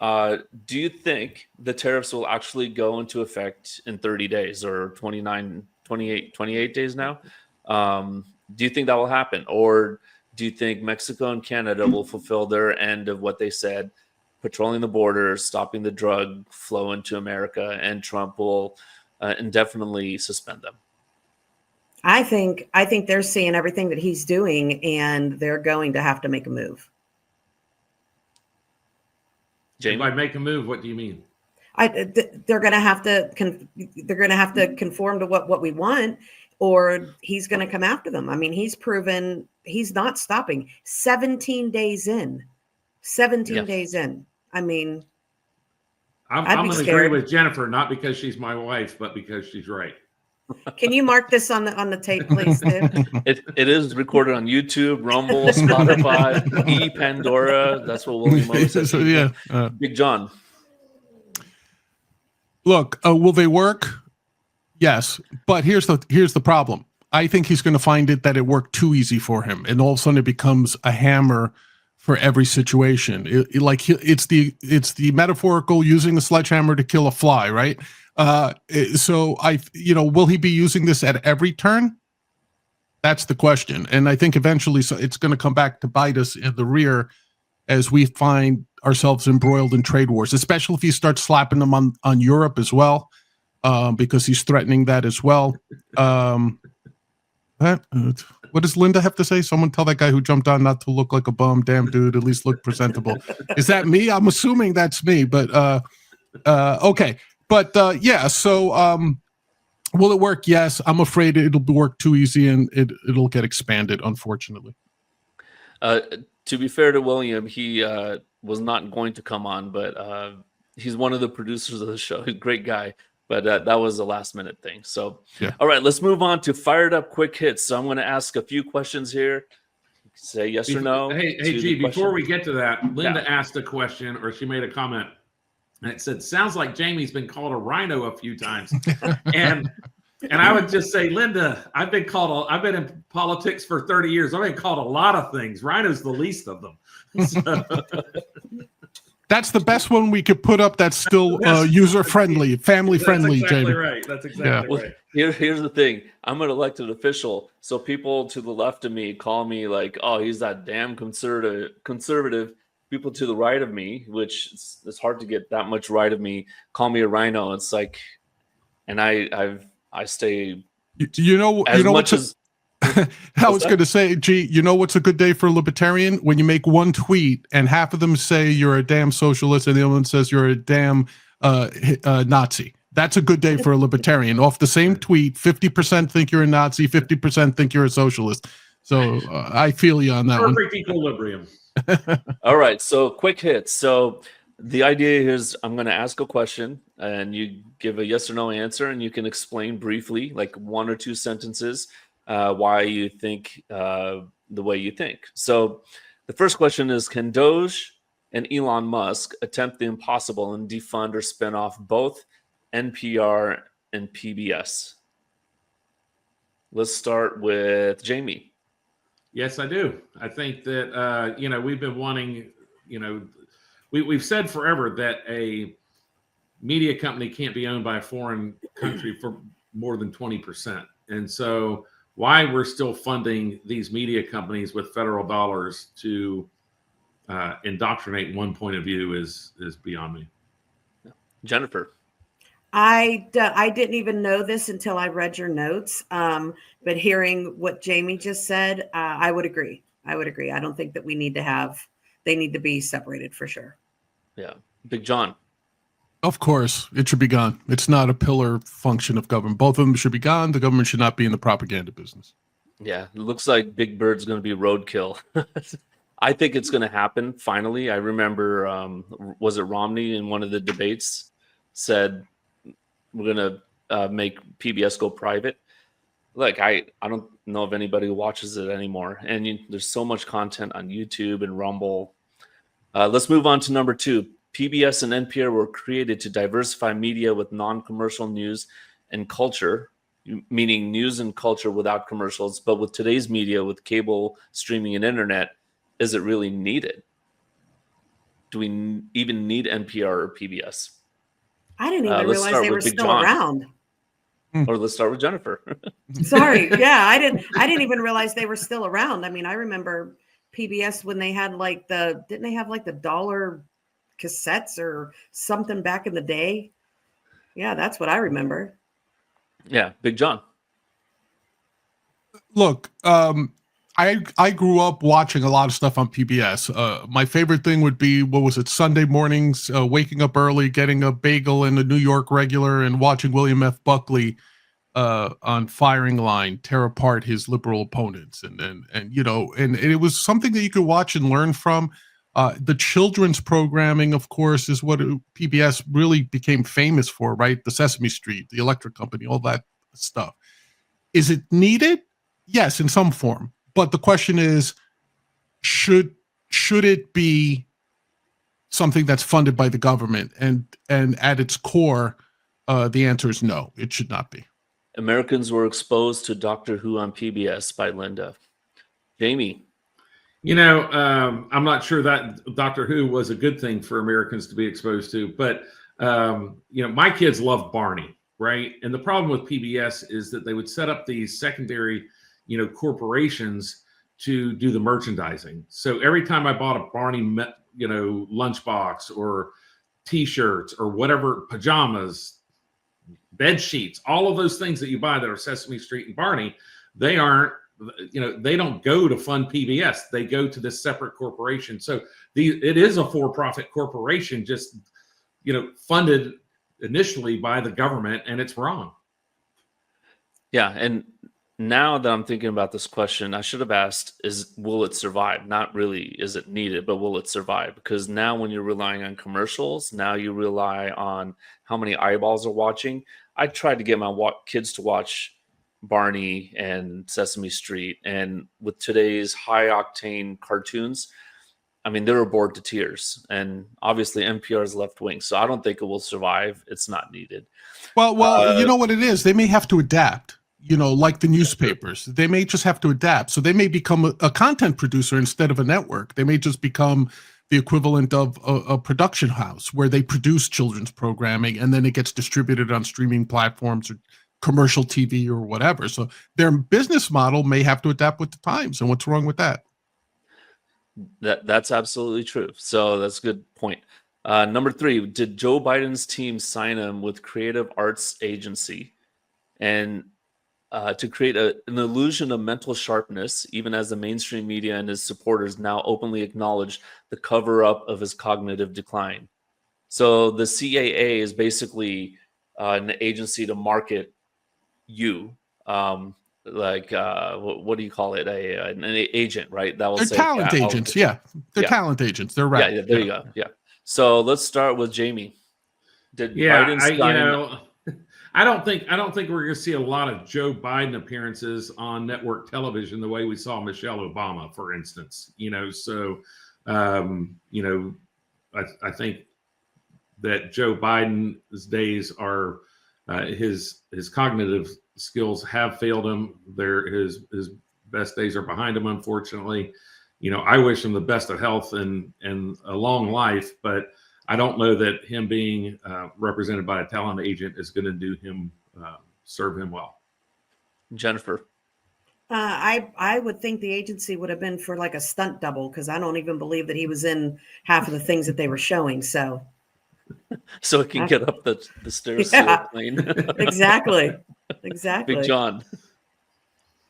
do you think the tariffs will actually go into effect in 30 days or 28 days now? Do you think that will happen? Or do you think Mexico and Canada will fulfill their end of what they said, patrolling the borders, stopping the drug flow into America, and Trump will indefinitely suspend them? I think they're seeing everything that he's doing, and they're going to have to make a move. Jamie? By make a move, what do you mean? They're going to have to conform to what we want, or he's going to come after them. I mean, he's proven he's not stopping. 17 days in. I mean, I'm going to agree with Jennifer, not because she's my wife, but because she's right. Can you mark this on the tape, please, Stu? It is recorded on YouTube, Rumble, Spotify, Pandora. That's what William always says. Yeah. Big John. Look, will they work? Yes, but here's the problem. I think he's going to find that it worked too easy for him, and all of a sudden it becomes a hammer for every situation. It's the metaphorical using a sledgehammer to kill a fly, right? So will he be using this at every turn? That's the question, and I think eventually, so it's going to come back to bite us in the rear as we find ourselves embroiled in trade wars, especially if he starts slapping them on Europe as well. Because he's threatening that as well. What does Linda have to say? Someone tell that guy who jumped on not to look like a bum. Damn, dude, at least look presentable. Is that me? I'm assuming that's me, but okay. But yeah, so will it work? Yes. I'm afraid it'll work too easy and it'll get expanded, unfortunately. To be fair to William, he was not going to come on, but he's one of the producers of the show. He's a great guy. But that was a last minute thing. So, yeah. All right, let's move on to fired up quick hits. So I'm going to ask a few questions here. Say yes or no. Hey, G, before we get to that, Linda asked a question, or she made a comment, and it said, sounds like Jamie's been called a rhino a few times. and I would just say, Linda, I've been in politics for 30 years. I've been called a lot of things. Rhino's the least of them. So. That's the best one we could put up that's still user-friendly, family-friendly, That's exactly Jamie. Right. That's exactly right. Here's the thing. I'm an elected official, so people to the left of me call me like, oh, he's that damn conservative. People to the right of me, which it's hard to get that much right of me, call me a rhino. It's like, and I stay I was going to say, gee, you know what's a good day for a libertarian? When you make one tweet and half of them say you're a damn socialist and the other one says you're a damn Nazi. That's a good day for a libertarian. Off the same tweet, 50% think you're a Nazi, 50% think you're a socialist. So I feel you on that one. Perfect equilibrium. All right, so quick hits. So the idea is I'm going to ask a question and you give a yes or no answer, and you can explain briefly, like 1 or 2 sentences, why you think the way you think. So the first question is, can Doge and Elon Musk attempt the impossible and defund or spin off both NPR and PBS? Let's start with Jamie. Yes, I do. I think that, we've been wanting, we've said forever that a media company can't be owned by a foreign country for more than 20%. And so why we're still funding these media companies with federal dollars to indoctrinate one point of view is beyond me. Jennifer. I didn't even know this until I read your notes. But hearing what Jamie just said, I would agree. I would agree. I don't think that they need to be separated for sure. Yeah. Big John. Of course, it should be gone. It's not a pillar function of government. Both of them should be gone. The government should not be in the propaganda business. Yeah, it looks like Big Bird's going to be roadkill. I think it's going to happen finally. I remember, was it Romney in one of the debates said, we're going to make PBS go private. Look, I don't know if anybody watches it anymore. And there's so much content on YouTube and Rumble. Let's move on to number 2. PBS and NPR were created to diversify media with non-commercial news and culture, meaning news and culture without commercials. But with today's media, with cable, streaming, and internet, is it really needed? Do we even need NPR or PBS? I didn't even realize they were still around. Or let's start with Jennifer. Sorry. Yeah, I didn't even realize they were still around. I mean, I remember PBS when they had didn't they have like the dollar cassettes or something back in the day? Yeah, that's what I remember. Yeah, Big John. Look, I grew up watching a lot of stuff on PBS. My favorite thing would be, what was it, Sunday mornings, waking up early, getting a bagel and a New York regular, and watching William F. Buckley on firing line tear apart his liberal opponents, and it was something that you could watch and learn from. The children's programming, of course, is what PBS really became famous for, right? The Sesame Street, the Electric Company, all that stuff. Is it needed? Yes, in some form. But the question is, should it be something that's funded by the government? And at its core, the answer is no, it should not be. Americans were exposed to Doctor Who on PBS by Linda. Jamie. I'm not sure that Doctor Who was a good thing for Americans to be exposed to, but my kids love Barney, right? And the problem with PBS is that they would set up these secondary, corporations to do the merchandising. So every time I bought a Barney, lunchbox or T-shirts or whatever, pajamas, bed sheets, all of those things that you buy that are Sesame Street and Barney, they don't go to fund PBS. They go to this separate corporation. So it is a for-profit corporation, just, funded initially by the government, and it's wrong. Yeah. And now that I'm thinking about this question, I should have asked, will it survive? Not really, is it needed, but will it survive? Because now when you're relying on commercials, now you rely on how many eyeballs are watching. I tried to get my kids to watch Barney and Sesame Street, and with today's high octane cartoons, I mean, they were bored to tears. And obviously NPR is left wing, so I don't think it will survive. It's not needed. Well, you know what it is? They may have to adapt, like the newspapers. They may just have to adapt. So they may become a content producer instead of a network. They may just become the equivalent of a production house where they produce children's programming and then it gets distributed on streaming platforms or commercial TV or whatever. So their business model may have to adapt with the times. And what's wrong with that? That's absolutely true. So that's a good point. Number 3, did Joe Biden's team sign him with Creative Arts Agency and to create an illusion of mental sharpness, even as the mainstream media and his supporters now openly acknowledge the cover-up of his cognitive decline? So the CAA is basically an agency to market you, what do you call it? An agent, right? That will They're say talent agents. Yeah, they're talent agents. They're right. Yeah, there you go. Yeah. So let's start with Jamie. Did Biden sign? I don't think we're going to see a lot of Joe Biden appearances on network television the way we saw Michelle Obama, for instance. I think that Joe Biden's days are his cognitive skills have failed him. His best days are behind him, unfortunately. I wish him the best of health and a long life, but I don't know that him being represented by a talent agent is going to do him serve him well. Jennifer. I would think the agency would have been for like a stunt double, because I don't even believe that he was in half of the things that they were showing. So it can get up the stairs to a plane. Exactly. Big John.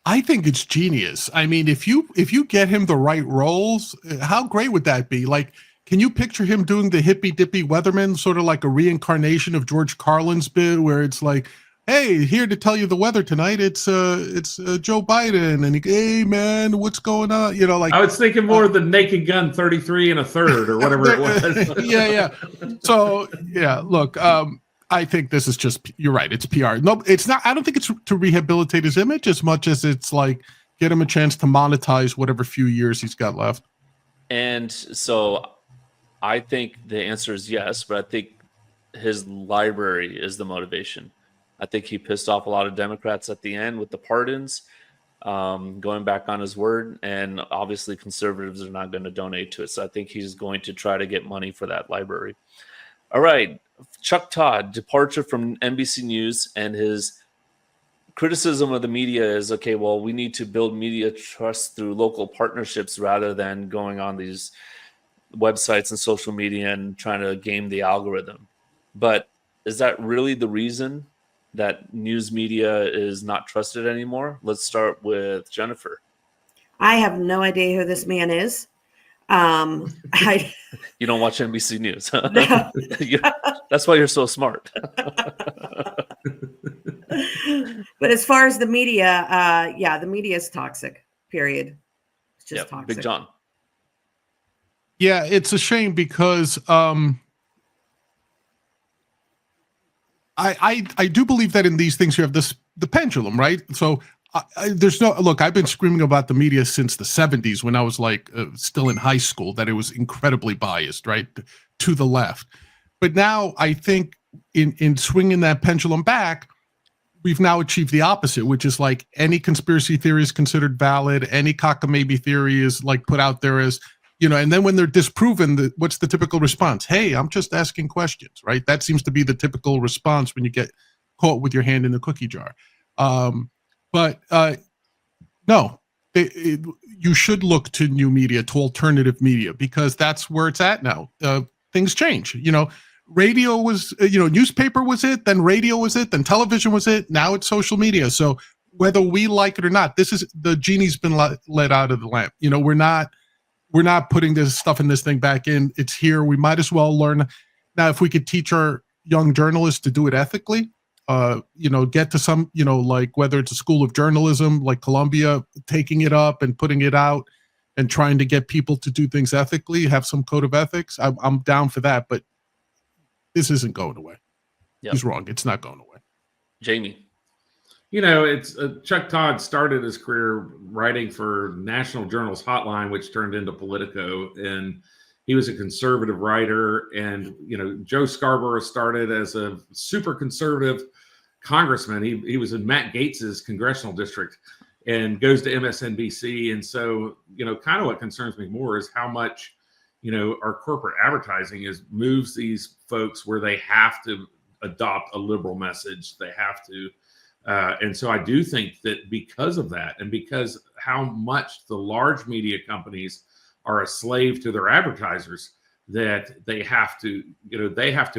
I think it's genius. I mean, if you get him the right roles, how great would that be? Like, can you picture him doing the hippy dippy weatherman, sort of like a reincarnation of George Carlin's bit, where it's like, hey, here to tell you the weather tonight, it's Joe Biden, and hey man, what's going on? You know, like I was thinking more of the Naked Gun 33 1/3 or whatever it was. yeah. So yeah, look, I think this is just, you're right, it's PR. No, it's not. I don't think it's to rehabilitate his image as much as it's like get him a chance to monetize whatever few years he's got left. And so I think the answer is yes, but I think his library is the motivation. I think he pissed off a lot of Democrats at the end with the pardons, going back on his word, and obviously conservatives are not going to donate to it. So I think he's going to try to get money for that library. All right, Chuck Todd, departure from NBC News, and his criticism of the media is, okay, well, we need to build media trust through local partnerships rather than going on these websites and social media and trying to game the algorithm. But is that really the reason that news media is not trusted anymore? Let's start with Jennifer. I have no idea who this man is. You don't watch NBC News. Huh? No. That's why you're so smart. But as far as the media, the media is toxic, period. It's just toxic. Big John. Yeah, it's a shame because I do believe that in these things you have the pendulum, right? So there's no look. I've been screaming about the media since the 70s when I was like still in high school, that it was incredibly biased, right, to the left. But now I think in swinging that pendulum back, we've now achieved the opposite, which is like any conspiracy theory is considered valid, any cockamamie theory is like put out there as, you know, and then when they're disproven, what's the typical response? Hey, I'm just asking questions, right? That seems to be the typical response when you get caught with your hand in the cookie jar. But no, you should look to new media, to alternative media, because that's where it's at now. Things change. You know, radio was, newspaper was it, then radio was it, then television was it. Now it's social media. So whether we like it or not, this is the genie's been let out of the lamp. You know, we're not putting this stuff in this thing back in. It's here. We might as well learn. Now, if we could teach our young journalists to do it ethically, get to some, like whether it's a school of journalism, like Columbia, taking it up and putting it out and trying to get people to do things ethically, have some code of ethics. I'm down for that, but this isn't going away. Yep. He's wrong. It's not going away. Jamie. It's Chuck Todd started his career writing for National Journal's Hotline, which turned into Politico, and he was a conservative writer. And Joe Scarborough started as a super conservative congressman. He was in Matt Gaetz's congressional district and goes to MSNBC. And so kind of what concerns me more is how much our corporate advertising moves these folks where they have to adopt a liberal message. They have to. And so I do think that because of that, and because how much the large media companies are a slave to their advertisers, that they have to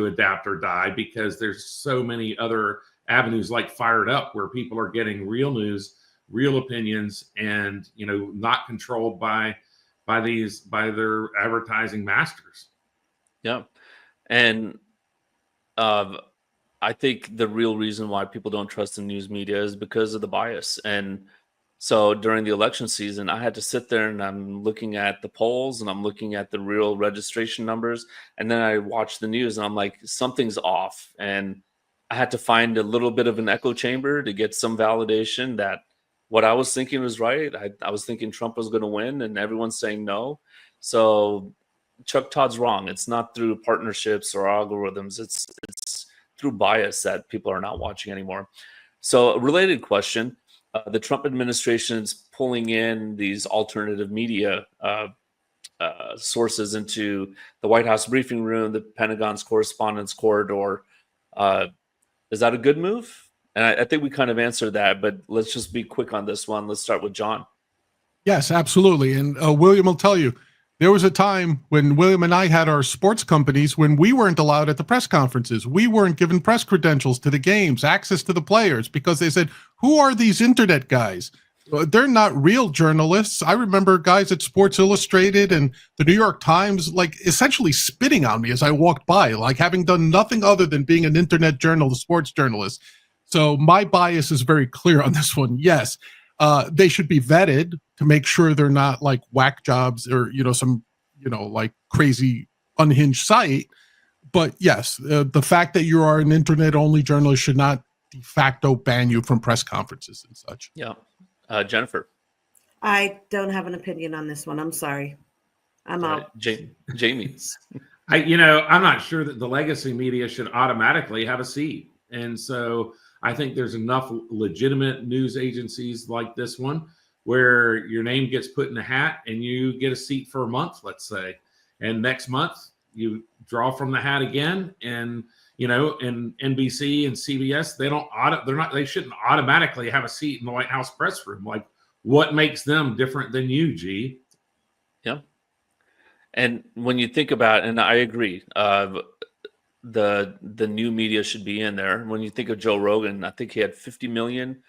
adapt or die, because there's so many other avenues like Fired Up where people are getting real news, real opinions, and not controlled by their advertising masters. Yeah. And I think the real reason why people don't trust the news media is because of the bias. And so during the election season, I had to sit there and I'm looking at the polls and I'm looking at the real registration numbers. And then I watch the news and I'm like, something's off. And I had to find a little bit of an echo chamber to get some validation that what I was thinking was right. I was thinking Trump was going to win and everyone's saying no. So Chuck Todd's wrong. It's not through partnerships or algorithms. It's through bias that people are not watching anymore. So a related question, the Trump administration is pulling in these alternative media sources into the White House briefing room, the Pentagon's correspondence corridor. Is that a good move? And I think we kind of answered that, but let's just be quick on this one. Let's start with John. Yes, absolutely. And William will tell you, there was a time when William and I had our sports companies when we weren't allowed at the press conferences. We weren't given press credentials to the games, access to the players, because they said, who are these internet guys? They're not real journalists. I remember guys at Sports Illustrated and the New York Times, like essentially spitting on me as I walked by, like having done nothing other than being an internet journalist, sports journalist. So my bias is very clear on this one. Yes, they should be vetted to make sure they're not like whack jobs or, some, like crazy unhinged site. But yes, the fact that you are an internet only journalist should not de facto ban you from press conferences and such. Yeah. Jennifer. I don't have an opinion on this one. I'm sorry. I'm out. Jamie. I'm not sure that the legacy media should automatically have a seat. And so I think there's enough legitimate news agencies like this one where your name gets put in a hat and you get a seat for a month, let's say. And next month you draw from the hat again. And in NBC and CBS, they shouldn't automatically have a seat in the White House press room. Like, what makes them different than you, G? Yeah. And when you think about, and I agree, the new media should be in there. When you think of Joe Rogan, I think he had 50 million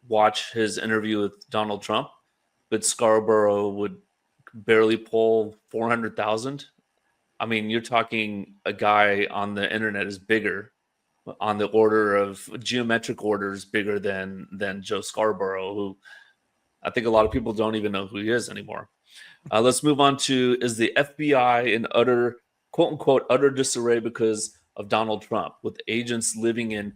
watch his interview with Donald Trump, but Scarborough would barely pull 400,000. I mean, you're talking a guy on the internet is bigger, on the order of geometric orders bigger than Joe Scarborough, who I think a lot of people don't even know who he is anymore. Let's move on to, is the FBI in utter, quote unquote, utter disarray because of Donald Trump, with agents living in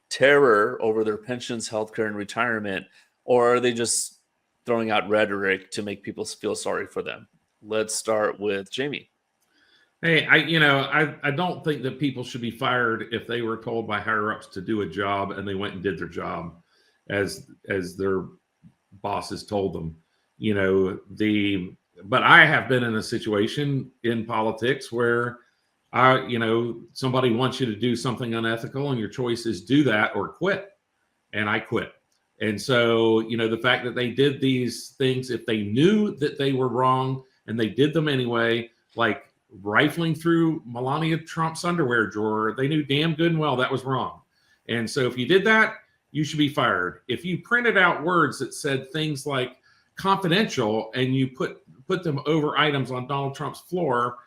terror over their pensions, healthcare, and retirement, or are they just throwing out rhetoric to make people feel sorry for them? Let's start with Jamie. Hey, I don't think that people should be fired if they were told by higher ups to do a job and they went and did their job as their bosses told them. But I have been in a situation in politics where somebody wants you to do something unethical and your choice is do that or quit. And I quit. And so, the fact that they did these things, if they knew that they were wrong and they did them anyway, like rifling through Melania Trump's underwear drawer, they knew damn good and well that was wrong. And so if you did that, you should be fired. If you printed out words that said things like confidential and you put them over items on Donald Trump's floor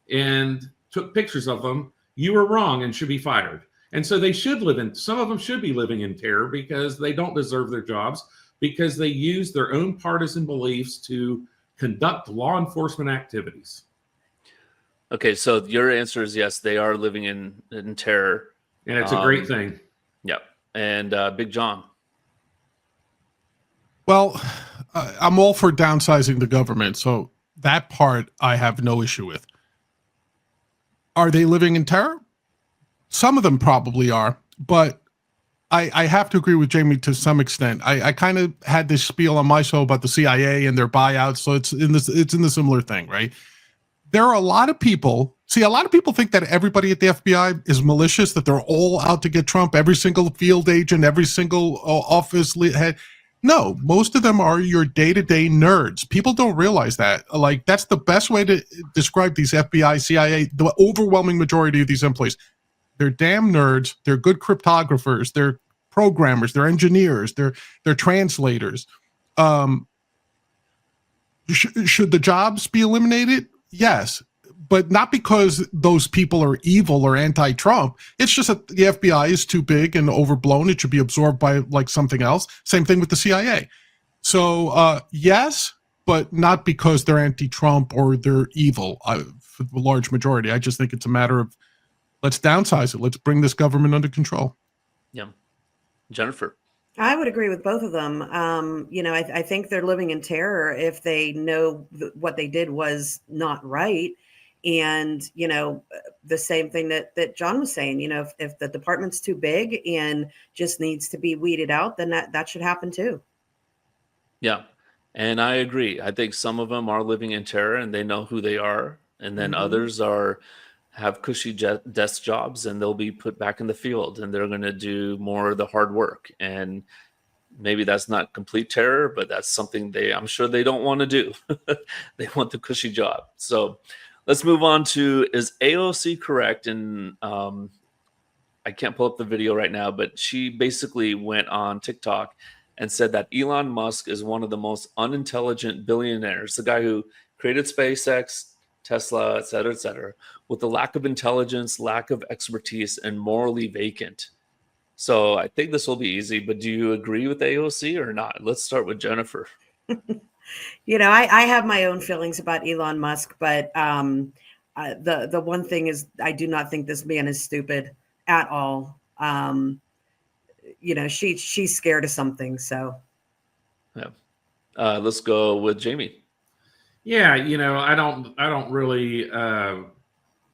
and took pictures of them, you were wrong and should be fired. And so they should some of them should be living in terror because they don't deserve their jobs, because they use their own partisan beliefs to conduct law enforcement activities. Okay, so your answer is yes, they are living in terror. And it's a great thing. Yep. And Big John. Well, I'm all for downsizing the government, so that part I have no issue with. Are they living in terror? Some of them probably are, but I have to agree with Jamie to some extent. I kind of had this spiel on my show about the CIA and their buyouts, so it's in the similar thing, right? There are a lot of people think that everybody at the FBI is malicious, that they're all out to get Trump, every single field agent, every single office head. No, most of them are your day-to-day nerds. People don't realize that. Like, that's the best way to describe these FBI, CIA, the overwhelming majority of these employees. They're damn nerds. They're good cryptographers. They're programmers. They're engineers. They're translators. Should the jobs be eliminated? Yes, but not because those people are evil or anti-Trump. It's just that the FBI is too big and overblown. It should be absorbed by like something else. Same thing with the CIA. So yes, but not because they're anti-Trump or they're evil. For the large majority, I just think it's a matter of let's downsize it. Let's bring this government under control. Yeah. Jennifer. I would agree with both of them. I think they're living in terror if they know what they did was not right. And, the same thing that John was saying, if the department's too big and just needs to be weeded out, then that should happen too. Yeah. And I agree. I think some of them are living in terror and they know who they are. And then others have cushy desk jobs and they'll be put back in the field and they're going to do more of the hard work. And maybe that's not complete terror, but that's something I'm sure they don't want to do. They want the cushy job. So let's move on to, is AOC correct? And I can't pull up the video right now, but she basically went on TikTok and said that Elon Musk is one of the most unintelligent billionaires, the guy who created SpaceX, Tesla, et cetera, with a lack of intelligence, lack of expertise, and morally vacant. So I think this will be easy, but do you agree with AOC or not? Let's start with Jennifer. I have my own feelings about Elon Musk, but the one thing is I do not think this man is stupid at all. She's scared of something. So yeah, let's go with Jamie. Yeah, I don't really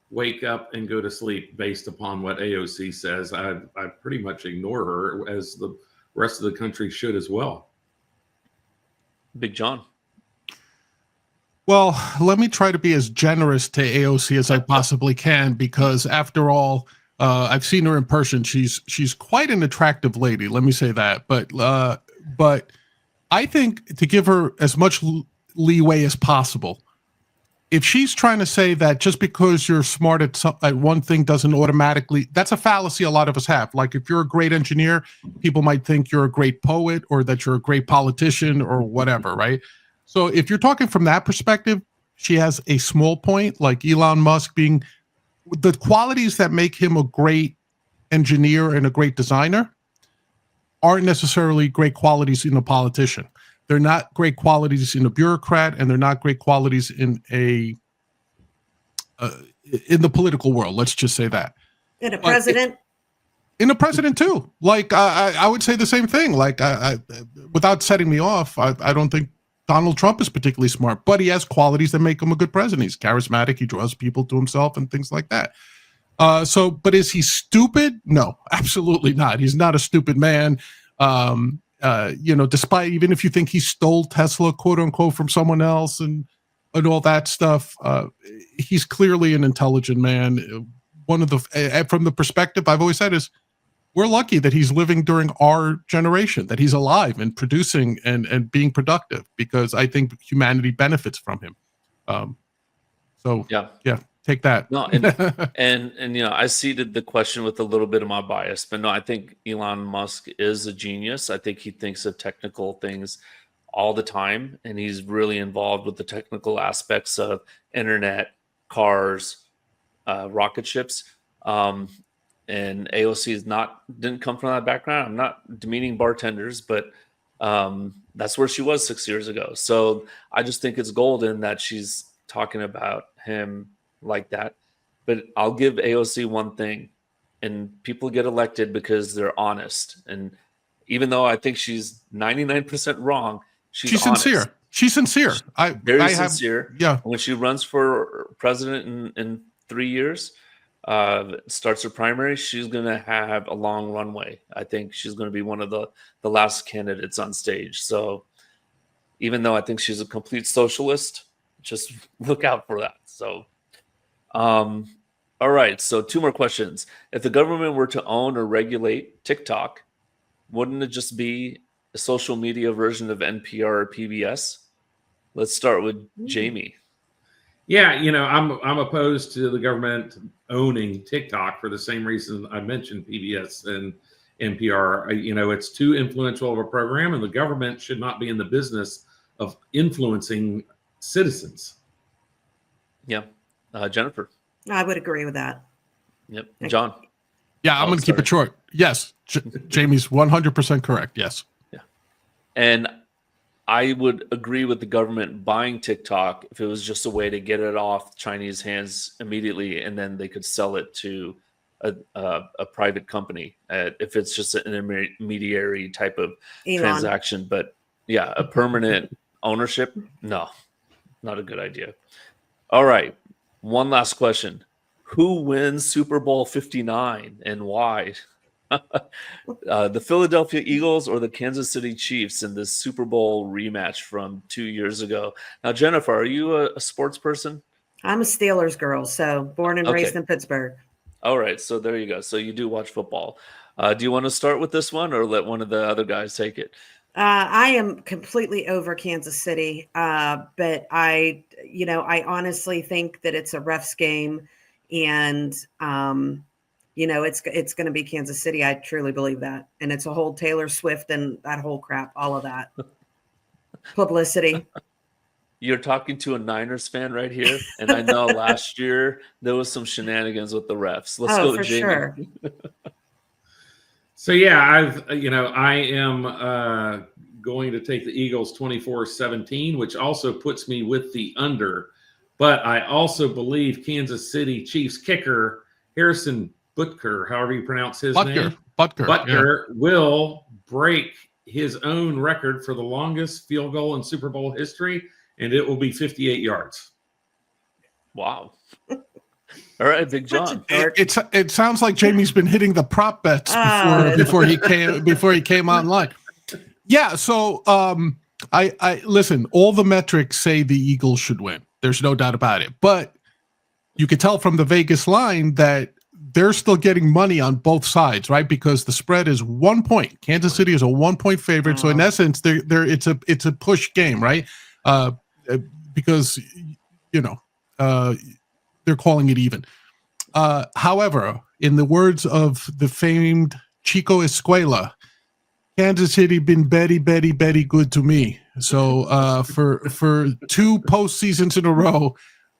wake up and go to sleep based upon what AOC says. I pretty much ignore her, as the rest of the country should as well. Big John. Well, let me try to be as generous to AOC as I possibly can, because after all, I've seen her in person. She's quite an attractive lady. Let me say that. But I think to give her as much leeway as possible. If she's trying to say that just because you're smart at one thing doesn't automatically, that's a fallacy a lot of us have. Like if you're a great engineer, people might think you're a great poet or that you're a great politician or whatever, right? So if you're talking from that perspective, she has a small point, like Elon Musk being the qualities that make him a great engineer and a great designer aren't necessarily great qualities in a politician. They're not great qualities in a bureaucrat, and they're not great qualities in in the political world. Let's just say that. In a president? In a president too. Like I would say the same thing. Like without setting me off, I don't think Donald Trump is particularly smart, but he has qualities that make him a good president. He's charismatic. He draws people to himself and things like that. But is he stupid? No, absolutely not. He's not a stupid man. Despite, even if you think he stole Tesla, quote unquote, from someone else and all that stuff, he's clearly an intelligent man. One of the, from the perspective I've always said is, we're lucky that he's living during our generation, that he's alive and producing and being productive, because I think humanity benefits from him. Yeah, take that. No, and I seeded the question with a little bit of my bias, but no, I think Elon Musk is a genius. I think he thinks of technical things all the time, and he's really involved with the technical aspects of internet, cars, rocket ships. And AOC didn't come from that background. I'm not demeaning bartenders, but that's where she was 6 years ago. So I just think it's golden that she's talking about him like that. But I'll give AOC one thing, and people get elected because they're honest. And even though I think she's 99% wrong, she's honest. Sincere. She's sincere. Very sincere. Yeah. When she runs for president in 3 years, starts her primary, she's going to have a long runway. I think she's going to be one of the last candidates on stage. So even though I think she's a complete socialist, just look out for that. So, all right. So 2 more questions. If the government were to own or regulate TikTok, wouldn't it just be a social media version of NPR or PBS? Let's start with Jamie. Yeah, I'm opposed to the government owning TikTok for the same reason I mentioned PBS and NPR. It's too influential of a program, and the government should not be in the business of influencing citizens. Yeah. Jennifer. I would agree with that. Yep. John. Yeah, I'm going to keep it short. Yes. Jamie's 100% correct. Yes. Yeah. And I would agree with the government buying TikTok if it was just a way to get it off Chinese hands immediately, and then they could sell it to a private company if it's just an intermediary type of Elon. transaction. But yeah, a permanent ownership, no, not a good idea. All right, one last question. Who wins Super Bowl 59 and why? The Philadelphia Eagles or the Kansas City Chiefs in this Super Bowl rematch from 2 years ago? Now, Jennifer, are you a sports person? I'm a Steelers girl, so born and raised in Pittsburgh. All right, so there you go. So you do watch football. Do you want to start with this one or let one of the other guys take it? I am completely over Kansas City, but I honestly think that it's a refs game, and it's going to be Kansas City. I truly believe that. And it's a whole Taylor Swift and that whole crap, all of that publicity. You're talking to a Niners fan right here, and I know last year there was some shenanigans with the refs. Let's go, for Jamie. sure. So yeah, I am going to take the Eagles 24-17, which also puts me with the under. But I also believe Kansas City Chiefs kicker Harrison Butker, however you pronounce his name, Butler, will break his own record for the longest field goal in Super Bowl history, and it will be 58 yards. Wow. All right, Big John. It sounds like Jamie's been hitting the prop bets before he came online. Yeah, so I listen, all the metrics say the Eagles should win. There's no doubt about it. But you could tell from the Vegas line that they're still getting money on both sides, right? Because the spread is 1 point. Kansas City is a 1 point favorite. So in essence, it's a push game, right? Because they're calling it even. However, in the words of the famed Chico Escuela, Kansas City been very good to me. So for 2 postseasons in a row,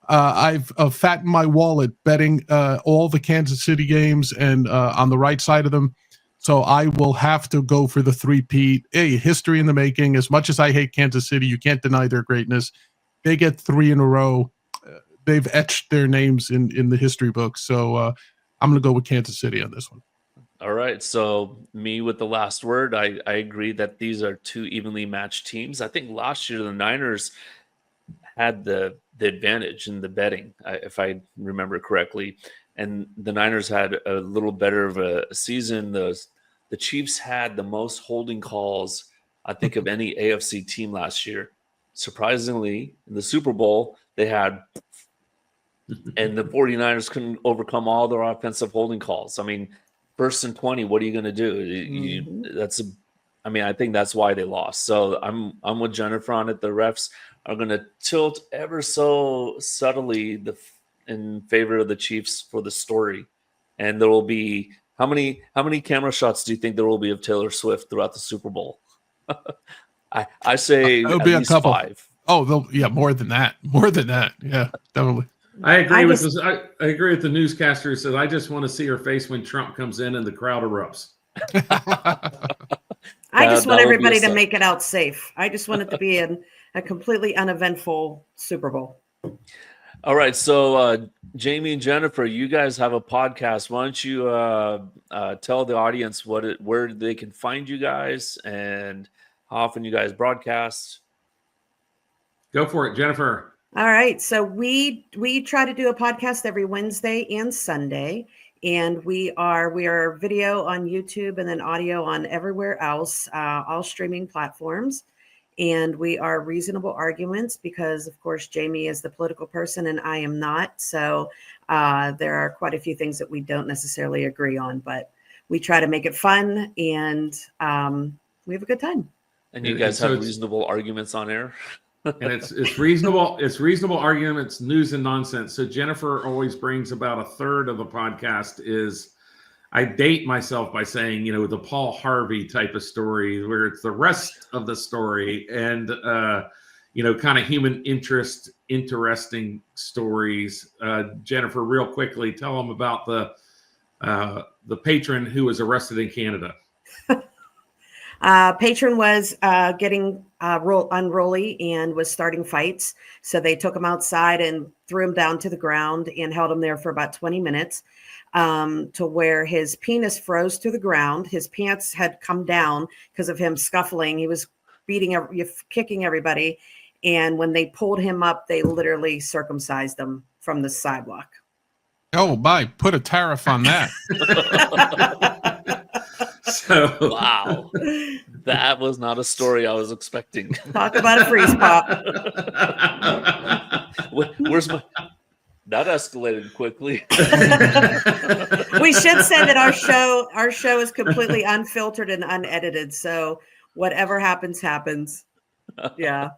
I've fattened my wallet betting all the Kansas City games and on the right side of them. So I will have to go for the three-peat. Hey, history in the making. As much as I hate Kansas City, you can't deny their greatness. They get 3 in a row. They've etched their names in the history books. So I'm going to go with Kansas City on this one. All right. So me with the last word, I agree that these are 2 evenly matched teams. I think last year the Niners had the advantage in the betting, if I remember correctly. And the Niners had a little better of a season. The Chiefs had the most holding calls, I think, of any AFC team last year. Surprisingly, in the Super Bowl, they had, and the 49ers couldn't overcome all their offensive holding calls. I mean, 1st and 20, what are you going to do? I think that's why they lost. So I'm with Jennifer on it. The refs are going to tilt ever so subtly in favor of the Chiefs for the story. And there will be how many camera shots do you think there will be of Taylor Swift throughout the Super Bowl? I say it'll at be least a couple. 5. Oh, more than that. Yeah, definitely. I agree with this. I agree with the newscaster who said, "I just want to see her face when Trump comes in and the crowd erupts." I just want everybody to make it out safe. I just want it to be a completely uneventful Super Bowl. All right. So Jamie and Jennifer, you guys have a podcast. Why don't you tell the audience where they can find you guys and how often you guys broadcast? Go for it, Jennifer. All right. So we try to do a podcast every Wednesday and Sunday. And we are video on YouTube and then audio on everywhere else, all streaming platforms. And we are Reasonable Arguments because, of course, Jamie is the political person and I am not. So there are quite a few things that we don't necessarily agree on, but we try to make it fun and we have a good time. And you guys have Reasonable Arguments on air? And it's reasonable arguments, news and nonsense. So Jennifer always brings about a third of the podcast is, I date myself by saying, the Paul Harvey type of story where it's the rest of the story and, kind of human interest, interesting stories. Jennifer, real quickly, tell them about the patron who was arrested in Canada. Patron was getting unruly and was starting fights. So they took him outside and threw him down to the ground and held him there for about 20 minutes to where his penis froze to the ground. His pants had come down because of him scuffling. He was kicking everybody. And when they pulled him up, they literally circumcised him from the sidewalk. Oh, my. Put a tariff on that. So wow, that was not a story I was expecting. Talk about a freeze pop. Where's my? That escalated quickly. We should say that our show is completely unfiltered and unedited. So whatever happens. Yeah.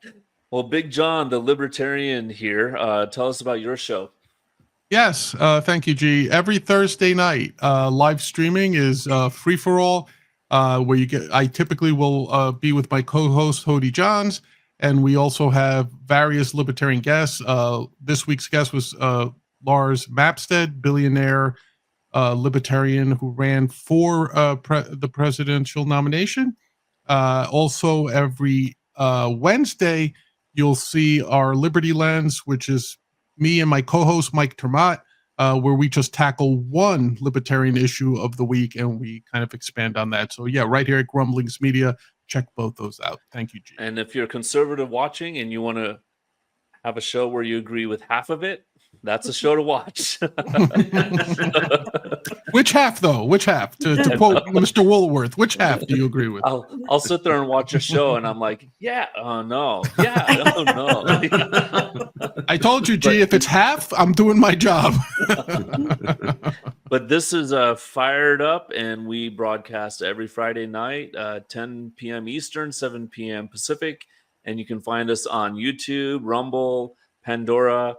Well, Big John, the Libertarian here, tell us about your show. Yes, thank you, G. Every Thursday night, live streaming is free for all. Where I typically will be with my co-host Hody Johns, and we also have various libertarian guests. This week's guest was Lars Mapstead, billionaire libertarian who ran for the presidential nomination. Also, every Wednesday, you'll see our Liberty Lens, which is me and my co-host Mike Termott, where we just tackle one libertarian issue of the week and we kind of expand on that. So yeah, right here at Grumblings Media, check both those out. Thank you, G. And if you're conservative watching and you want to have a show where you agree with half of it, that's a show to watch. Which half, though? Which half? To quote Mr. Woolworth, which half do you agree with? I'll sit there and watch a show, and I'm like, yeah, oh no, yeah, oh no. I told you, G, if it's half, I'm doing my job. But this is Fired Up, and we broadcast every Friday night, 10 p.m. Eastern, 7 p.m. Pacific, and you can find us on YouTube, Rumble, Pandora,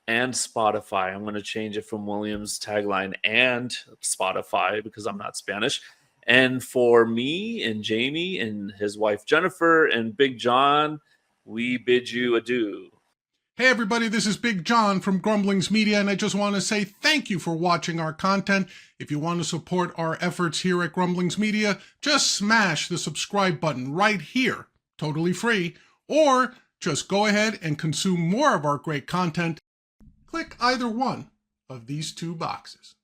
and Spotify. I'm going to change it from William's tagline and Spotify because I'm not Spanish. And for me and Jamie and his wife Jennifer and Big John, we bid you adieu. Hey everybody, this is Big John from Grumblings Media, and I just want to say thank you for watching our content. If you want to support our efforts here at Grumblings Media, just smash the subscribe button right here, totally free, or just go ahead and consume more of our great content. Click either one of these two boxes.